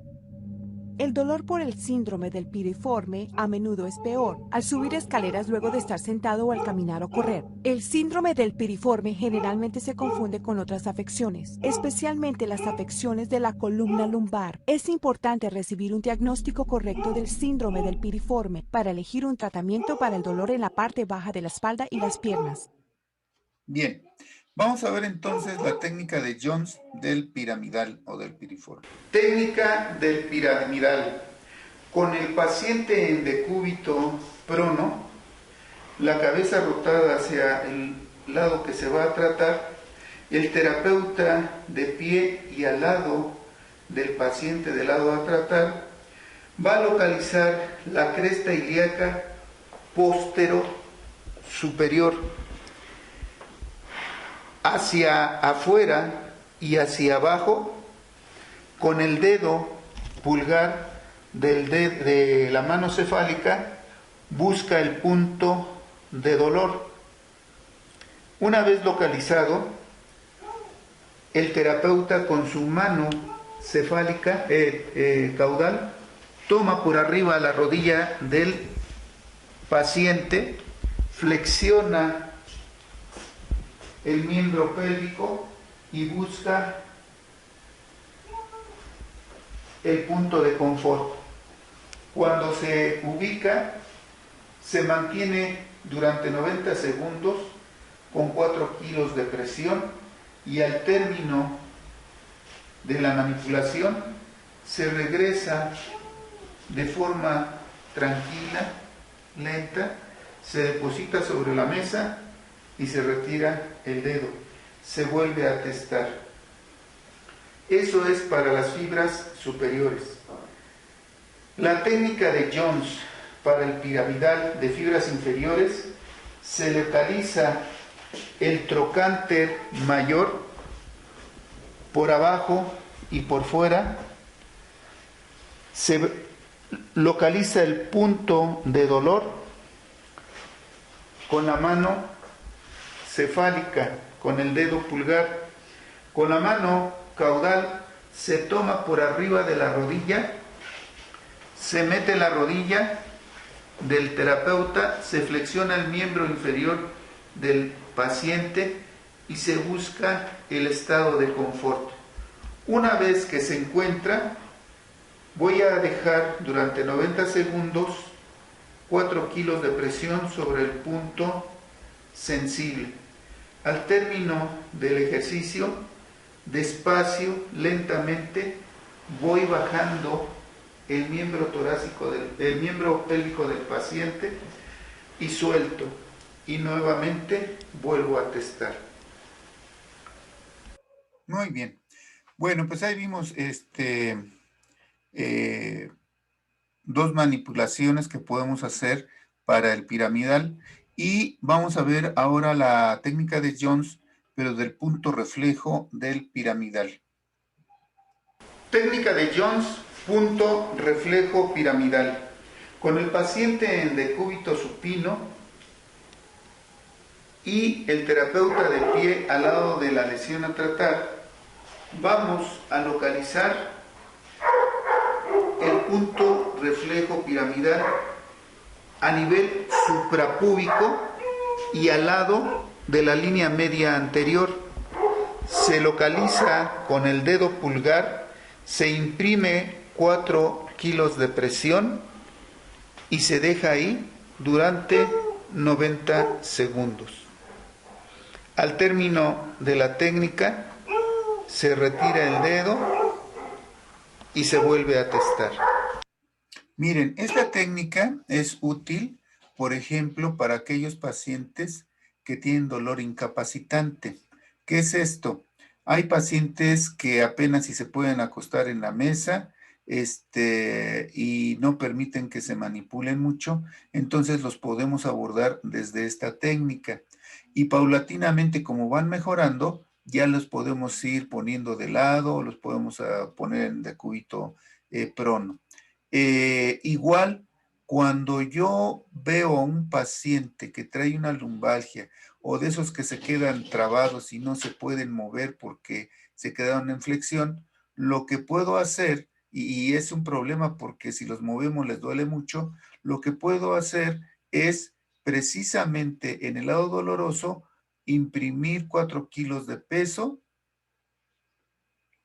El dolor por el síndrome del piriforme a menudo es peor al subir escaleras luego de estar sentado o al caminar o correr. El síndrome del piriforme generalmente se confunde con otras afecciones, especialmente las afecciones de la columna lumbar. Es importante recibir un diagnóstico correcto del síndrome del piriforme para elegir un tratamiento para el dolor en la parte baja de la espalda y las piernas. Bien, vamos a ver entonces la técnica de Jones del piramidal o del piriforme. Técnica del piramidal. Con el paciente en decúbito prono, la cabeza rotada hacia el lado que se va a tratar, el terapeuta de pie y al lado del paciente del lado a tratar, va a localizar la cresta ilíaca póstero superior hacia afuera y hacia abajo, con el dedo pulgar de la mano cefálica, busca el punto de dolor. Una vez localizado, el terapeuta con su mano cefálica, caudal, toma por arriba la rodilla del paciente, flexiona el miembro pélvico y busca el punto de confort. Cuando se ubica, se mantiene durante 90 segundos con 4 kilos de presión y al término de la manipulación se regresa de forma tranquila, lenta, se deposita sobre la mesa y se retira el dedo, se vuelve a testar. Eso es para las fibras superiores. La técnica de Jones para el piramidal de fibras inferiores, se localiza el trocánter mayor por abajo y por fuera, se localiza el punto de dolor con la mano cefálica, con el dedo pulgar, con la mano caudal se toma por arriba de la rodilla, se mete la rodilla del terapeuta, se flexiona el miembro inferior del paciente y se busca el estado de confort. Una vez que se encuentra, voy a dejar durante 90 segundos 4 kilos de presión sobre el punto sensible. Al término del ejercicio, despacio, lentamente, voy bajando el miembro torácico, el miembro pélvico del paciente y suelto. Y nuevamente vuelvo a testar. Muy bien. Bueno, pues ahí vimos dos manipulaciones que podemos hacer para el piramidal. Y vamos a ver ahora la técnica de Jones, pero del punto reflejo del piramidal. Técnica de Jones, punto reflejo piramidal. Con el paciente en decúbito supino y el terapeuta de pie al lado de la lesión a tratar, vamos a localizar el punto reflejo piramidal a nivel suprapúbico y al lado de la línea media anterior. Se localiza con el dedo pulgar, se imprime 4 kilos de presión y se deja ahí durante 90 segundos. Al término de la técnica, se retira el dedo y se vuelve a testar. Miren, esta técnica es útil, por ejemplo, para aquellos pacientes que tienen dolor incapacitante. ¿Qué es esto? Hay pacientes que apenas si se pueden acostar en la mesa y no permiten que se manipulen mucho, entonces los podemos abordar desde esta técnica. Y paulatinamente, como van mejorando, ya los podemos ir poniendo de lado, los podemos poner en decúbito prono. Igual, cuando yo veo a un paciente que trae una lumbalgia o de esos que se quedan trabados y no se pueden mover porque se quedaron en flexión, lo que puedo hacer, y es un problema porque si los movemos les duele mucho, lo que puedo hacer es precisamente en el lado doloroso imprimir 4 kilos de peso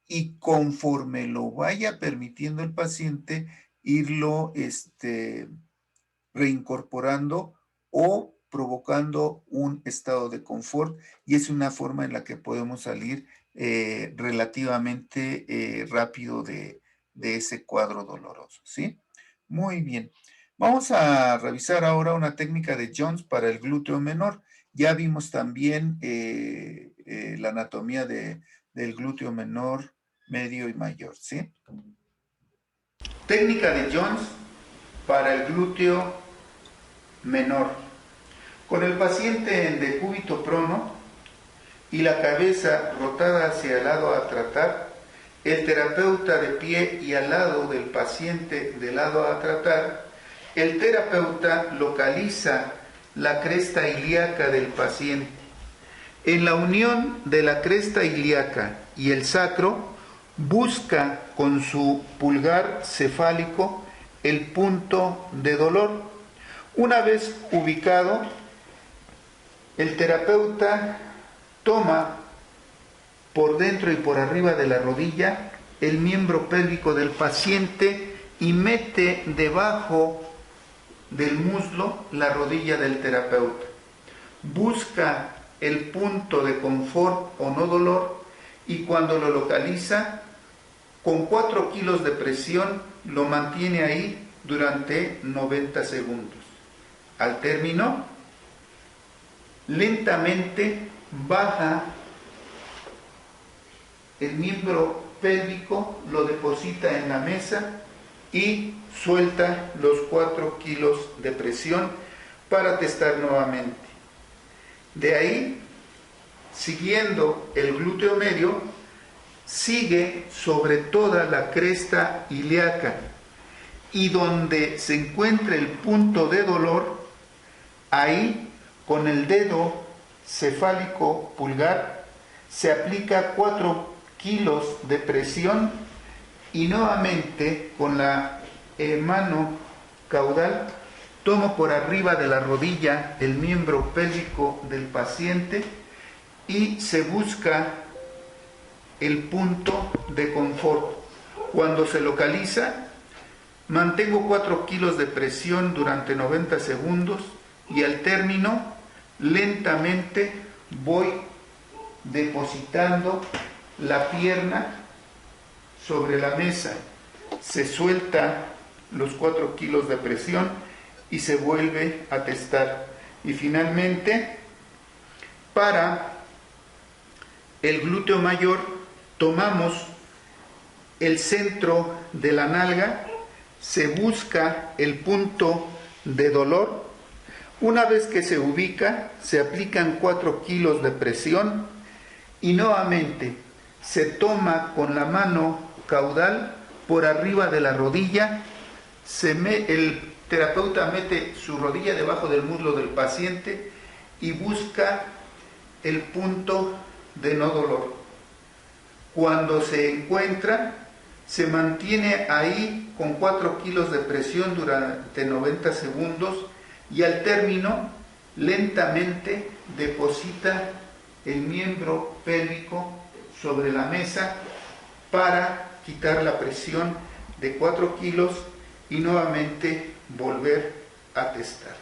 y conforme lo vaya permitiendo el paciente, irlo reincorporando o provocando un estado de confort, y es una forma en la que podemos salir relativamente rápido de ese cuadro doloroso, ¿sí? Muy bien. Vamos a revisar ahora una técnica de Jones para el glúteo menor. Ya vimos también la anatomía del glúteo menor, medio y mayor, ¿sí? Técnica de Jones para el glúteo menor. Con el paciente en decúbito prono y la cabeza rotada hacia el lado a tratar, el terapeuta de pie y al lado del paciente de lado a tratar, el terapeuta localiza la cresta ilíaca del paciente. En la unión de la cresta ilíaca y el sacro, busca con su pulgar cefálico el punto de dolor. Una vez ubicado, el terapeuta toma por dentro y por arriba de la rodilla el miembro pélvico del paciente y mete debajo del muslo la rodilla del terapeuta. Busca el punto de confort o no dolor y cuando lo localiza, con 4 kilos de presión lo mantiene ahí durante 90 segundos. Al término, lentamente baja el miembro pélvico, lo deposita en la mesa y suelta los 4 kilos de presión para testar nuevamente. De ahí, siguiendo el glúteo medio, sigue sobre toda la cresta ilíaca y donde se encuentra el punto de dolor, ahí con el dedo cefálico pulgar se aplica 4 kilos de presión y nuevamente con la mano caudal tomo por arriba de la rodilla el miembro pélvico del paciente y se busca el punto de confort. Cuando se localiza, mantengo 4 kilos de presión durante 90 segundos y al término, lentamente voy depositando la pierna sobre la mesa. Se suelta los 4 kilos de presión y se vuelve a testar. Y finalmente, para el glúteo mayor, tomamos el centro de la nalga, se busca el punto de dolor. Una vez que se ubica, se aplican 4 kilos de presión y nuevamente se toma con la mano caudal por arriba de la rodilla, el terapeuta mete su rodilla debajo del muslo del paciente y busca el punto de no dolor. Cuando se encuentra, se mantiene ahí con 4 kilos de presión durante 90 segundos y al término lentamente deposita el miembro pélvico sobre la mesa para quitar la presión de 4 kilos y nuevamente volver a testar.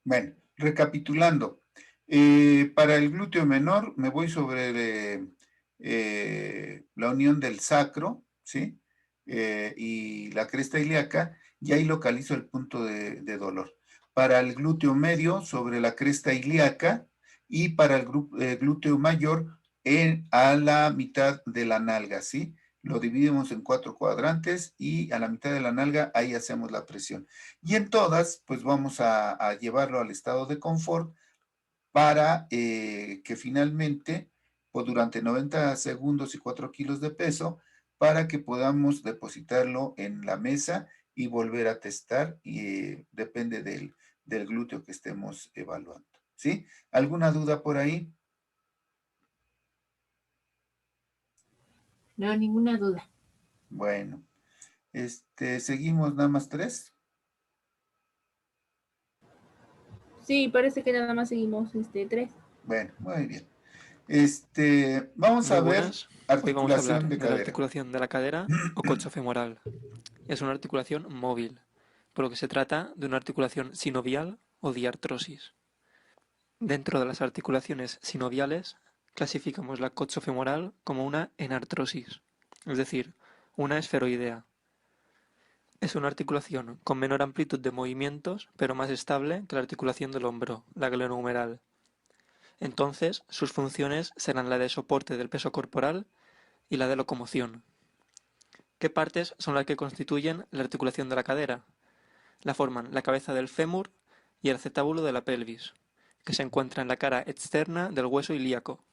Bueno, recapitulando, para el glúteo menor me voy sobre la unión del sacro, ¿sí? Y la cresta ilíaca, y ahí localizo el punto de dolor. Para el glúteo medio, sobre la cresta ilíaca, y para el glúteo mayor, a la mitad de la nalga, ¿sí? lo dividimos en 4 cuadrantes y a la mitad de la nalga ahí hacemos la presión. Y en todas, pues vamos a llevarlo al estado de confort para que finalmente, pues durante 90 segundos y 4 kilos de peso, para que podamos depositarlo en la mesa y volver a testar, y depende del glúteo que estemos evaluando, ¿sí? ¿Alguna duda por ahí? No, ninguna duda. Bueno, seguimos nada más 3. Sí, parece que nada más seguimos 3. Bueno, muy bien. Vamos Muy a ver buenas. Hoy vamos a hablar articulación de de la cadera. articulación de la cadera o coxofemoral. Es una articulación móvil, por lo que se trata de una articulación sinovial o diartrosis. Dentro de las articulaciones sinoviales, clasificamos la coxofemoral como una enartrosis, es decir, una esferoidea. Es una articulación con menor amplitud de movimientos, pero más estable que la articulación del hombro, la glenohumeral. Entonces, sus funciones serán la de soporte del peso corporal y la de locomoción. ¿Qué partes son las que constituyen la articulación de la cadera? La forman la cabeza del fémur y el acetábulo de la pelvis, que se encuentra en la cara externa del hueso ilíaco.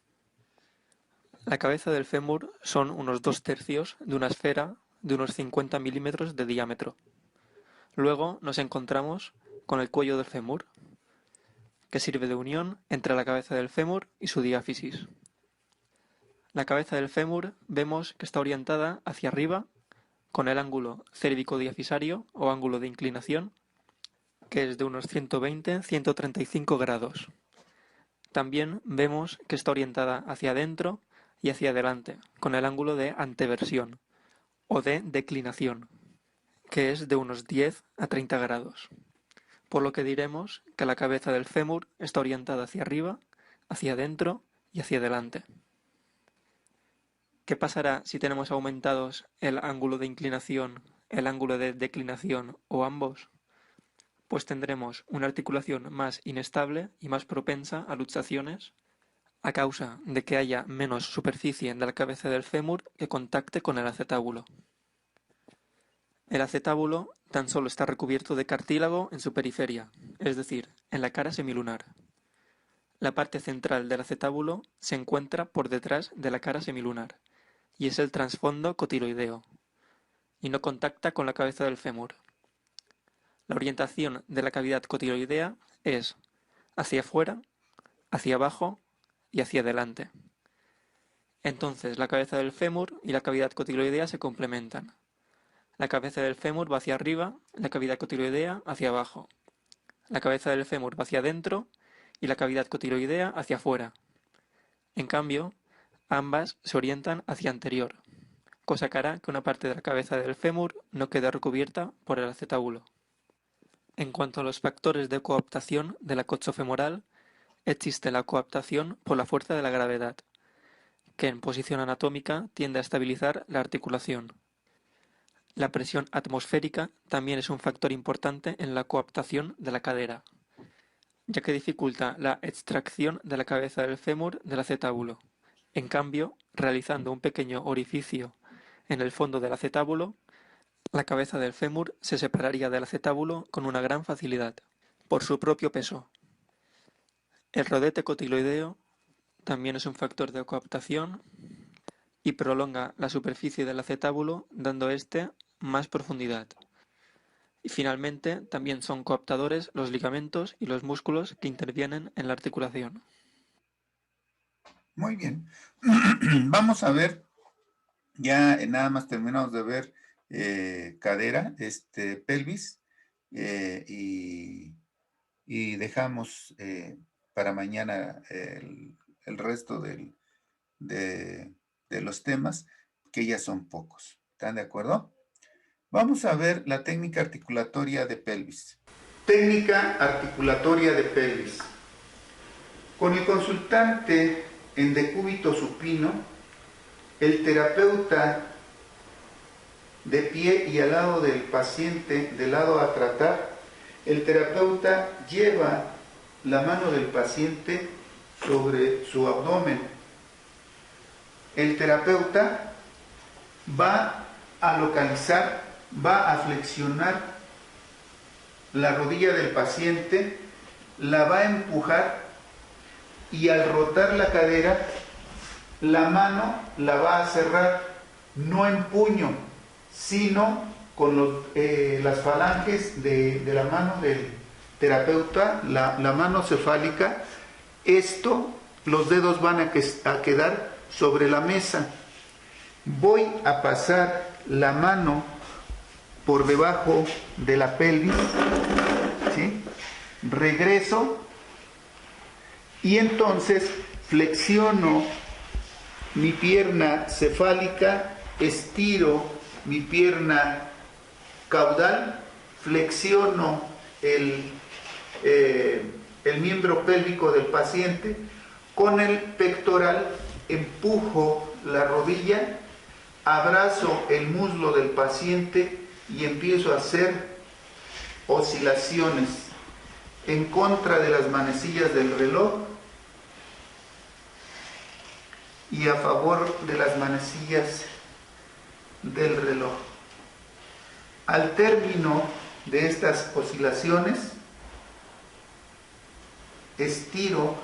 La cabeza del fémur son unos 2/3 de una esfera de unos 50 milímetros de diámetro. Luego nos encontramos con el cuello del fémur, que sirve de unión entre la cabeza del fémur y su diáfisis. La cabeza del fémur vemos que está orientada hacia arriba con el ángulo cérvico-diafisario o ángulo de inclinación, que es de unos 120-135 grados. También vemos que está orientada hacia adentro y hacia adelante, con el ángulo de anteversión o de declinación, que es de unos 10 a 30 grados. Por lo que diremos que la cabeza del fémur está orientada hacia arriba, hacia adentro y hacia adelante. ¿Qué pasará si tenemos aumentados el ángulo de inclinación, el ángulo de declinación o ambos? Pues tendremos una articulación más inestable y más propensa a luxaciones a causa de que haya menos superficie de la cabeza del fémur que contacte con el acetábulo. El acetábulo tan solo está recubierto de cartílago en su periferia, es decir, en la cara semilunar. La parte central del acetábulo se encuentra por detrás de la cara semilunar y es el trasfondo cotiloideo, y no contacta con la cabeza del fémur. La orientación de la cavidad cotiloidea es hacia afuera, hacia abajo y hacia adelante. Entonces la cabeza del fémur y la cavidad cotiloidea se complementan. La cabeza del fémur va hacia arriba, la cavidad cotiloidea hacia abajo. La cabeza del fémur va hacia adentro y la cavidad cotiloidea hacia afuera. En cambio, ambas se orientan hacia anterior, cosa que hará que una parte de la cabeza del fémur no quede recubierta por el acetábulo. En cuanto a los factores de coaptación de la coxofemoral, existe la coaptación por la fuerza de la gravedad, que en posición anatómica tiende a estabilizar la articulación. La presión atmosférica también es un factor importante en la coaptación de la cadera, ya que dificulta la extracción de la cabeza del fémur del acetábulo. En cambio, realizando un pequeño orificio en el fondo del acetábulo, la cabeza del fémur se separaría del acetábulo con una gran facilidad, por su propio peso. El rodete cotiloideo también es un factor de coaptación y prolonga la superficie del acetábulo, dando éste más profundidad. Y finalmente, también son coaptadores los ligamentos y los músculos que intervienen en la articulación. Muy bien. Vamos a ver, ya nada más terminamos de ver cadera, pelvis, y dejamos para mañana el resto de los temas, que ya son pocos. ¿Están de acuerdo? Vamos a ver la técnica articulatoria de pelvis. Técnica articulatoria de pelvis. Con el consultante en decúbito supino, el terapeuta de pie y al lado del paciente, del lado a tratar, el terapeuta lleva la mano del paciente sobre su abdomen. El terapeuta va a localizar, va a flexionar la rodilla del paciente, la va a empujar y al rotar la cadera, la mano la va a cerrar, no en puño, sino con las falanges de la mano del terapeuta, la mano cefálica. Los dedos van a quedar sobre la mesa. Voy a pasar la mano por debajo de la pelvis, ¿sí? Regreso y entonces flexiono mi pierna cefálica, estiro mi pierna caudal, flexiono el miembro pélvico del paciente, con el pectoral empujo la rodilla, abrazo el muslo del paciente y empiezo a hacer oscilaciones en contra de las manecillas del reloj y a favor de las manecillas del reloj. Al término de estas oscilaciones, estiro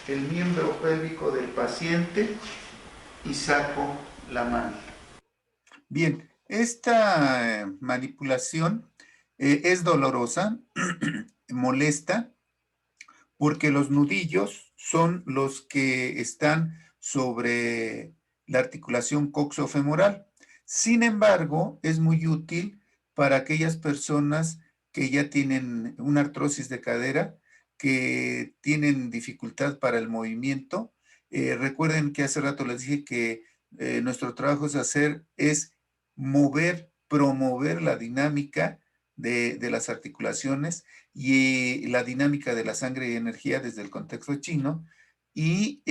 el miembro pélvico del paciente y saco la mano. Bien, esta manipulación es dolorosa, molesta, porque los nudillos son los que están sobre la articulación coxofemoral. Sin embargo, es muy útil para aquellas personas que ya tienen una artrosis de cadera, que tienen dificultad para el movimiento. Recuerden que hace rato les dije que nuestro trabajo es mover, promover la dinámica de las articulaciones y la dinámica de la sangre y energía desde el contexto chino. Y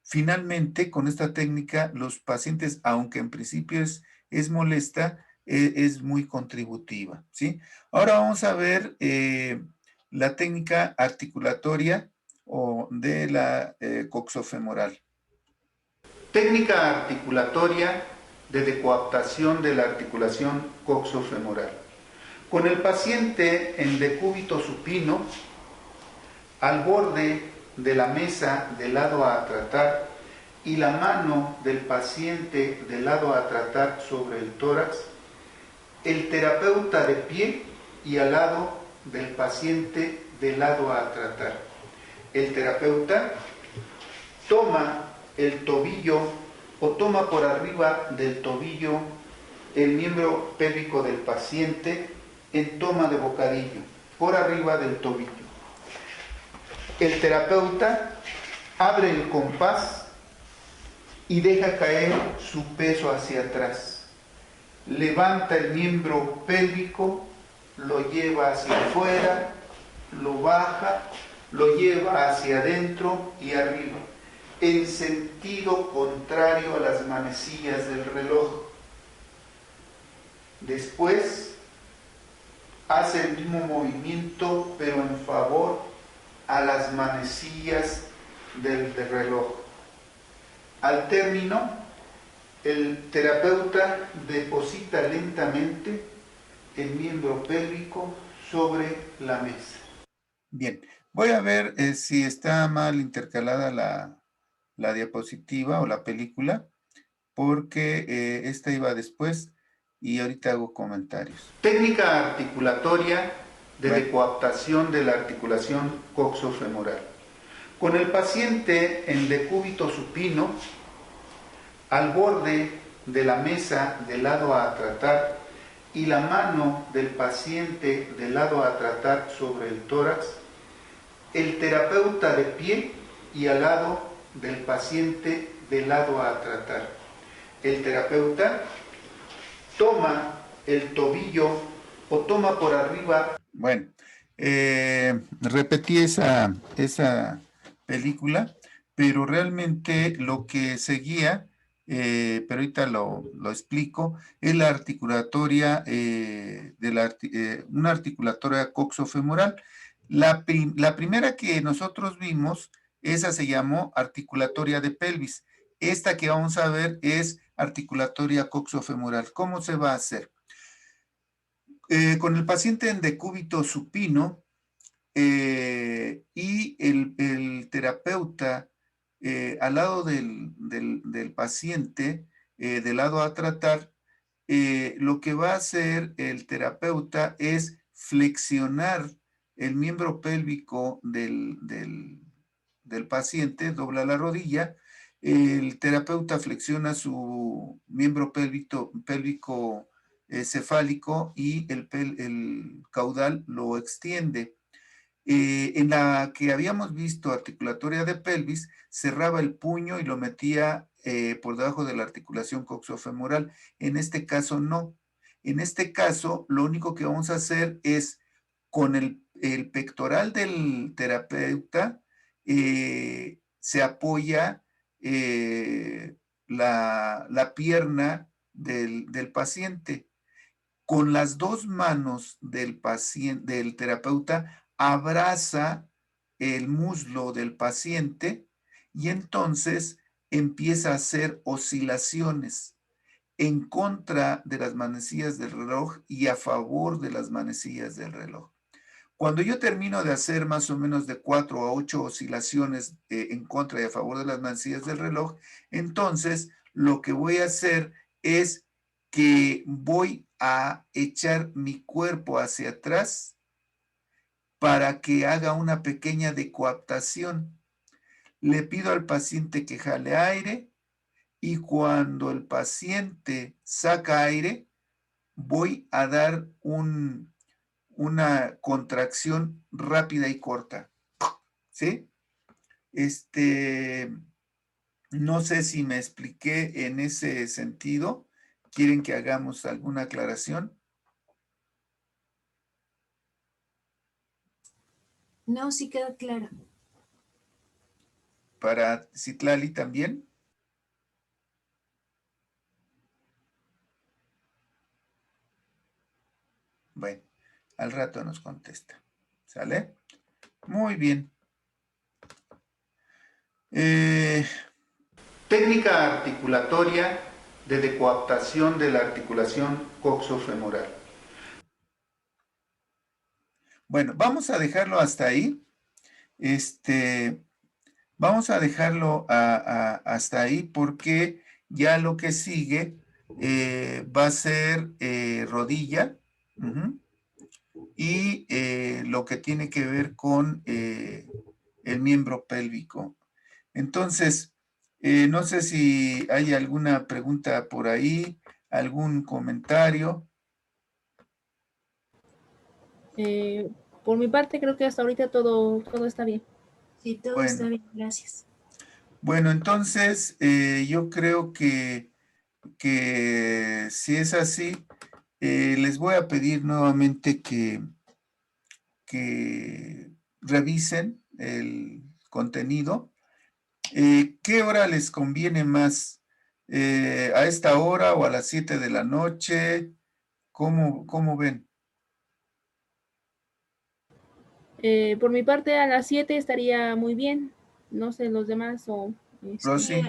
finalmente, con esta técnica, los pacientes, aunque en principio es molesta, es muy contributiva, ¿sí? Ahora vamos a ver la técnica articulatoria o de la coxofemoral. Técnica articulatoria de decoaptación de la articulación coxofemoral. Con el paciente en decúbito supino, al borde de la mesa del lado a tratar y la mano del paciente del lado a tratar sobre el tórax, el terapeuta de pie y al lado del paciente del lado a tratar. El terapeuta toma el tobillo o toma por arriba del tobillo el miembro pélvico del paciente en toma de bocadillo, por arriba del tobillo. El terapeuta abre el compás y deja caer su peso hacia atrás. Levanta el miembro pélvico, lo lleva hacia afuera, lo baja, lo lleva hacia adentro y arriba, en sentido contrario a las manecillas del reloj. Después hace el mismo movimiento, pero en favor a las manecillas del reloj. Al término, el terapeuta deposita lentamente el miembro pélvico sobre la mesa. Bien, voy a ver si está mal intercalada la diapositiva o la película, porque esta iba después y ahorita hago comentarios. Técnica articulatoria de decoaptación de la articulación coxofemoral. Con el paciente en decúbito supino, al borde de la mesa del lado a tratar y la mano del paciente del lado a tratar sobre el tórax, el terapeuta de pie y al lado del paciente del lado a tratar. El terapeuta toma el tobillo o toma por arriba. Bueno, repetí esa película, pero realmente lo que seguía, pero ahorita lo explico, es la articulatoria, una articulatoria coxofemoral. La primera que nosotros vimos, esa se llamó articulatoria de pelvis. Esta que vamos a ver es articulatoria coxofemoral. ¿Cómo se va a hacer? Con el paciente en decúbito supino y el terapeuta al lado del paciente, del lado a tratar, lo que va a hacer el terapeuta es flexionar el miembro pélvico del paciente, dobla la rodilla, el terapeuta flexiona su miembro pélvico cefálico y el caudal lo extiende. En la que habíamos visto articulatoria de pelvis, cerraba el puño y lo metía por debajo de la articulación coxofemoral. En este caso no. En este caso, lo único que vamos a hacer es con el pectoral del terapeuta, se apoya la pierna del paciente. Con las dos manos del terapeuta, abraza el muslo del paciente y entonces empieza a hacer oscilaciones en contra de las manecillas del reloj y a favor de las manecillas del reloj. Cuando yo termino de hacer más o menos de 4 a 8 oscilaciones en contra y a favor de las manecillas del reloj, entonces lo que voy a hacer es que voy a echar mi cuerpo hacia atrás para que haga una pequeña decoaptación. Le pido al paciente que jale aire y cuando el paciente saca aire, voy a dar una contracción rápida y corta. ¿Sí? No sé si me expliqué en ese sentido. ¿Quieren que hagamos alguna aclaración? No, sí queda claro. ¿Para Citlali también? Bueno, al rato nos contesta. ¿Sale? Muy bien. Técnica articulatoria de decoaptación de la articulación coxofemoral. Bueno, vamos a dejarlo hasta ahí. Vamos a dejarlo hasta ahí porque ya lo que sigue va a ser rodilla y lo que tiene que ver con el miembro pélvico. Entonces, no sé si hay alguna pregunta por ahí, algún comentario. Por mi parte, creo que hasta ahorita todo está bien. Sí, todo está bien, gracias. Bueno, entonces yo creo que si es así, les voy a pedir nuevamente que revisen el contenido. ¿Qué hora les conviene más? ¿A esta hora o a las 7 de la noche? ¿Cómo ven? Por mi parte, a las 7 estaría muy bien. No sé, los demás o... Rosy.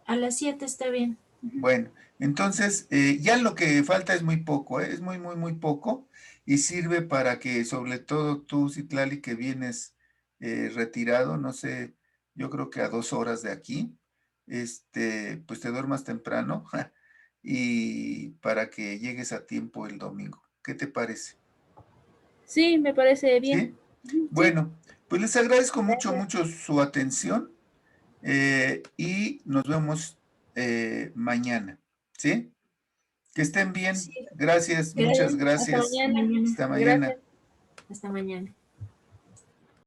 A las 7 está bien. Bueno, entonces ya lo que falta es muy poco, es muy, muy, muy poco y sirve para que sobre todo tú, Citlali, que vienes retirado, no sé, yo creo que a 2 horas de aquí, pues te duermas temprano y para que llegues a tiempo el domingo. ¿Qué te parece? Sí, me parece bien. ¿Sí? Bueno, pues les agradezco mucho, mucho su atención y nos vemos mañana, ¿sí? Que estén bien. Sí. Gracias, muchas gracias. Hasta mañana. Hasta mañana. Gracias. Hasta mañana.